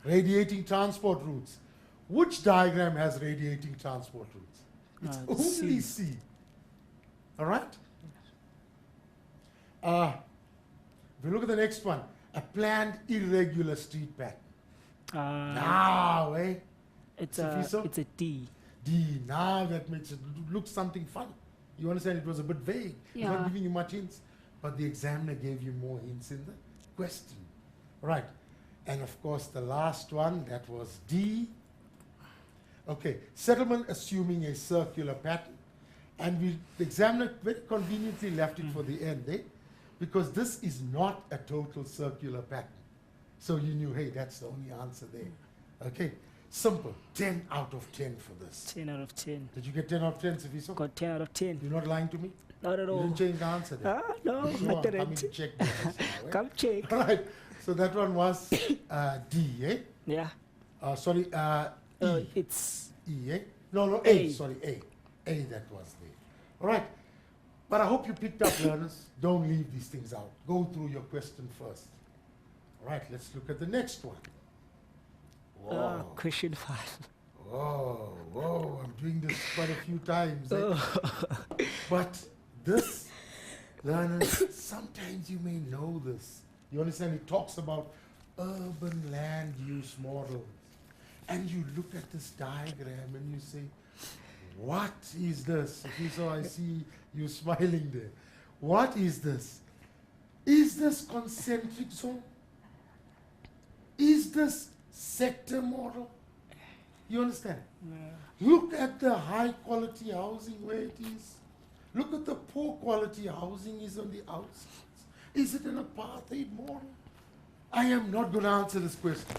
Radiating transport routes. Which diagram has radiating transport routes? It's only C. All right? If we look at the next one, a planned irregular street pattern. Now, eh? It's a D. D. Now that makes it look something funny. You understand it was a bit vague. It's not giving you much hints. But the examiner gave you more hints in the question. Right. And of course, the last one, that was D. Okay. Settlement assuming a circular pattern. And the examiner very conveniently left it for the end, eh? Because this is not a total circular pattern. So you knew, hey, that's the only answer there. Okay, simple. 10 out of 10 for this. 10 out of 10. Did you get 10 out of 10, Sifiso? Got 10 out of 10. You're not lying to me? Not at You all. didn't change the answer there. No, You sure? I I'm coming didn't. to check this now, eh? Come check. All right, so that one was D, eh? Yeah. Sorry, E. It's E, eh? No, A. A. Sorry, A. A that was there. All right. But I hope you picked up, learners. Don't leave these things out. Go through your question first. All right, let's look at the next one. Whoa. question 5. Whoa. I'm doing this quite a few times. Eh? But this, learners, sometimes you may know this. You understand? It talks about urban land use models. And you look at this diagram and you say, what is this? Okay, so I see you smiling there. What is this? Is this concentric zone? Is this sector model? You understand? Yeah. Look at the high quality housing where it is. Look at the poor quality housing is on the outskirts. Is it an apartheid model? I am not going to answer this question.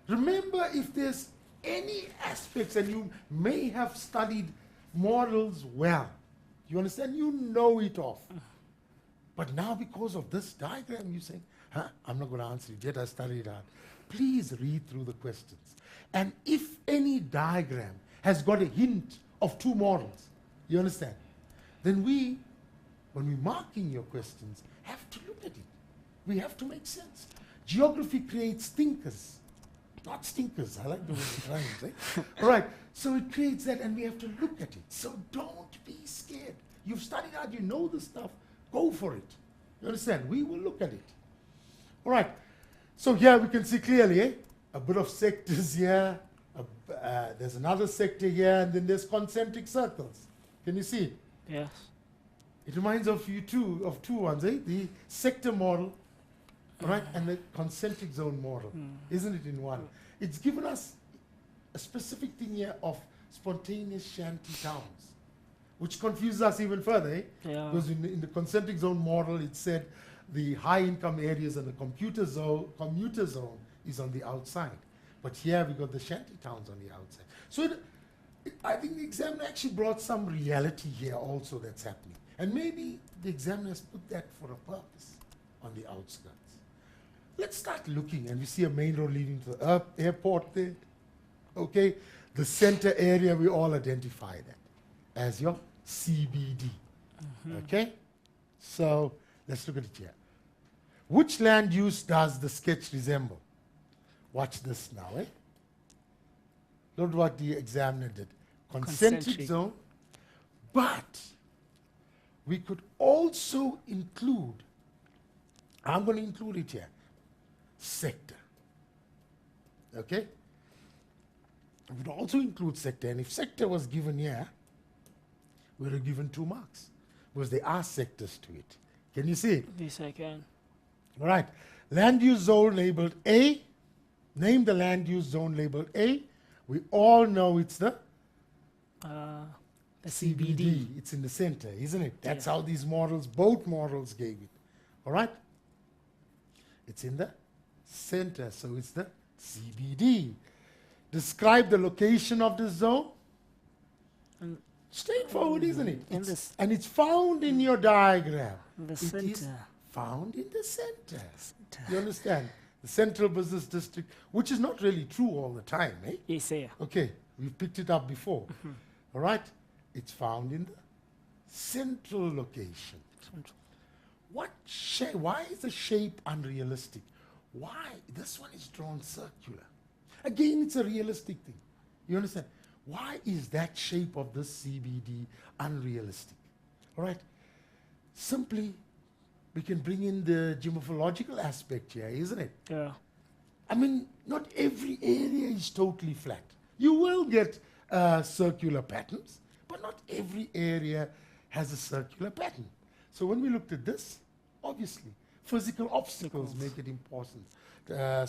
Remember, if there's any aspects, and you may have studied models well, you understand? You know it off. But now because of this diagram, you say, I'm not going to answer it yet, I studied hard. Please read through the questions. And if any diagram has got a hint of two models, you understand? Then we, when we're marking your questions, have to look at it. We have to make sense. Geography creates thinkers, not stinkers. I like the way it rhymes. Eh? All right, so it creates that, and we have to look at it. So don't be scared. You've studied hard, you know the stuff. Go for it. You understand? We will look at it. All right, so here we can see clearly, eh? A bit of sectors here. There's another sector here, and then there's concentric circles. Can you see it? Yes. It reminds of two ones, eh? The sector model, right, and the concentric zone model, isn't it in one? It's given us a specific thing here of spontaneous shanty towns, which confuses us even further, eh? Yeah. Because in the concentric zone model, it said the high income areas and the commuter zone is on the outside. But here we got the shanty towns on the outside. So I think the examiner actually brought some reality here also that's happening. And maybe the examiners put that for a purpose on the outskirts. Let's start looking, and we see a main road leading to the airport there. Okay, the center area, we all identify that as your CBD. Okay, so let's look at it here. Which land use does the sketch resemble? Watch this now, eh? Look what the examiner did. Concentric zone, but we could also include, I'm going to include it here, sector. Okay? We would also include sector, and if sector was given here, we would have given 2 marks, because there are sectors to it. Can you see it? Yes, I can. All right. Land use zone labeled A. Name the land use zone labeled A. We all know it's the CBD. It's in the center, isn't it? That's how these models, both models gave it. All right? It's in the center, so it's the CBD. Describe the location of the zone. Straightforward, isn't it? And it's found in your diagram. The It center. is found in the center. You understand? The central business district, which is not really true all the time, eh? Yes, sir. Okay, we've picked it up before. All right? It's found in the central location. What shape? Why is the shape unrealistic? Why? This one is drawn circular. Again, it's a realistic thing. You understand? Why is that shape of this CBD unrealistic? All right? Simply, we can bring in the geomorphological aspect here, isn't it? Yeah. I mean, not every area is totally flat. You will get circular patterns, but not every area has a circular pattern. So when we looked at this, obviously, physical obstacles make it important,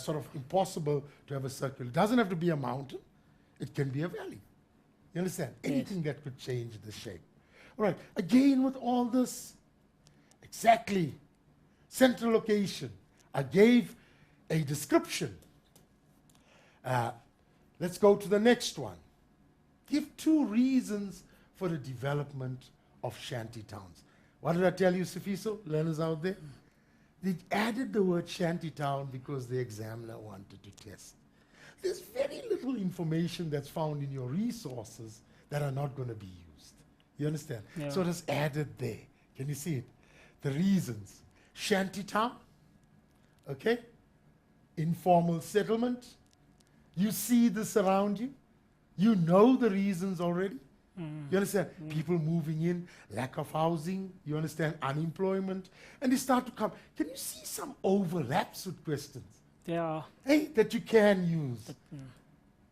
sort of impossible to have a circle. It doesn't have to be a mountain. It can be a valley. You understand? Anything that could change the shape. All right, again with all this, exactly, central location. I gave a description. Let's go to the next one. Give 2 reasons for the development of shanty towns. What did I tell you, Sifiso, learners out there? They added the word shanty town because the examiner wanted to test. There's very little information that's found in your resources that are not going to be used. You understand? Yeah. So it is added there. Can you see it? The reasons. Shanty town, okay? Informal settlement. You see this around you. You know the reasons already. You understand? People moving in, lack of housing, you understand, unemployment, and they start to come. Can you see some overlaps with questions? Yeah. Hey, that you can use.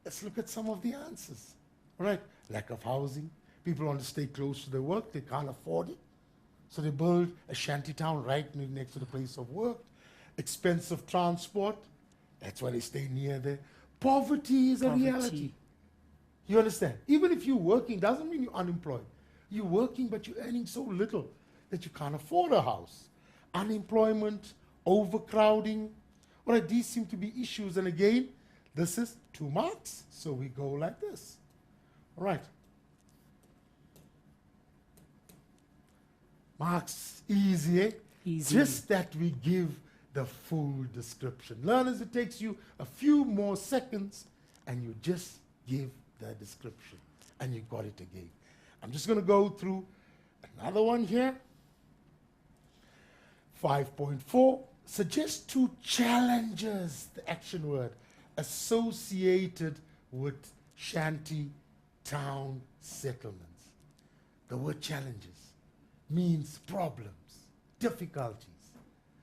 Let's look at some of the answers. All right, lack of housing. People want to stay close to their work. They can't afford it. So they build a shanty town right next to the place of work. Expensive transport. That's why they stay near there. Poverty is a reality. You understand? Even if you're working, doesn't mean you're unemployed. You're working, but you're earning so little that you can't afford a house. Unemployment, overcrowding. All right, these seem to be issues. And again, this is 2 marks. So we go like this. All right. Marks, easy, eh? Easy. Just that we give the full description. Learners, it takes you a few more seconds and you just give the description and you got it again. I'm just going to go through another one here. 5.4, suggest 2 challenges, the action word, associated with shanty town settlements. The word challenges means problems, difficulties.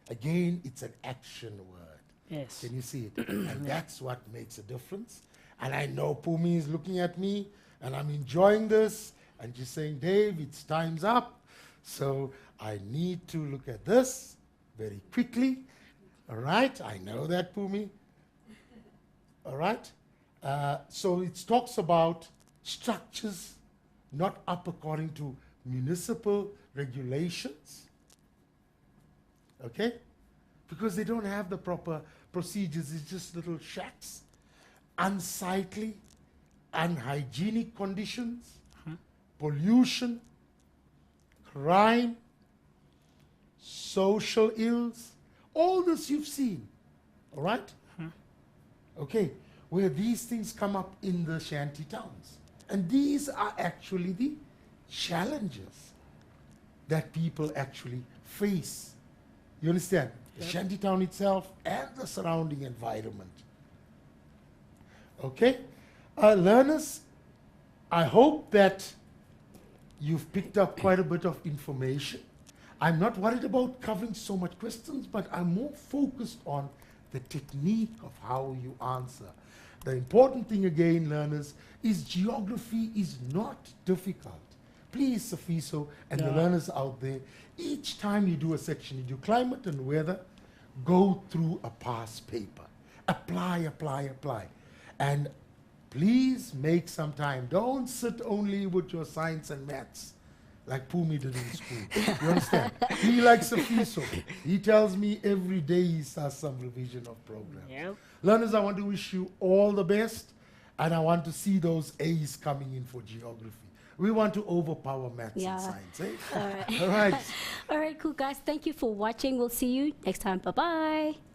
Again, it's an action word. Yes. Can you see it? And that's what makes a difference. And I know Pumi is looking at me, and I'm enjoying this, and she's saying, Dave, it's time's up. So I need to look at this very quickly. All right, I know that, Pumi. All right. So it talks about structures not up according to municipal regulations. Okay? Because they don't have the proper procedures. It's just little shacks. Unsightly, unhygienic conditions, pollution, crime, social ills. All this you've seen. All right? Okay. Where these things come up in the shanty towns. And these are actually the challenges that people actually face. You understand? The shanty town itself and the surrounding environment. Okay? Learners, I hope that you've picked up quite a bit of information. I'm not worried about covering so much questions, but I'm more focused on the technique of how you answer. The important thing again, learners, is geography is not difficult. Please, Safiso and the learners out there, each time you do a section, you do climate and weather, go through a past paper. Apply, apply, apply. And please make some time. Don't sit only with your science and maths like Pumi did in school. You understand? He likes Safiso. He tells me every day he starts some revision of programs. Yep. Learners, I want to wish you all the best, and I want to see those A's coming in for geography. We want to overpower maths and science, eh? All right. All right. All right, cool, guys. Thank you for watching. We'll see you next time. Bye-bye.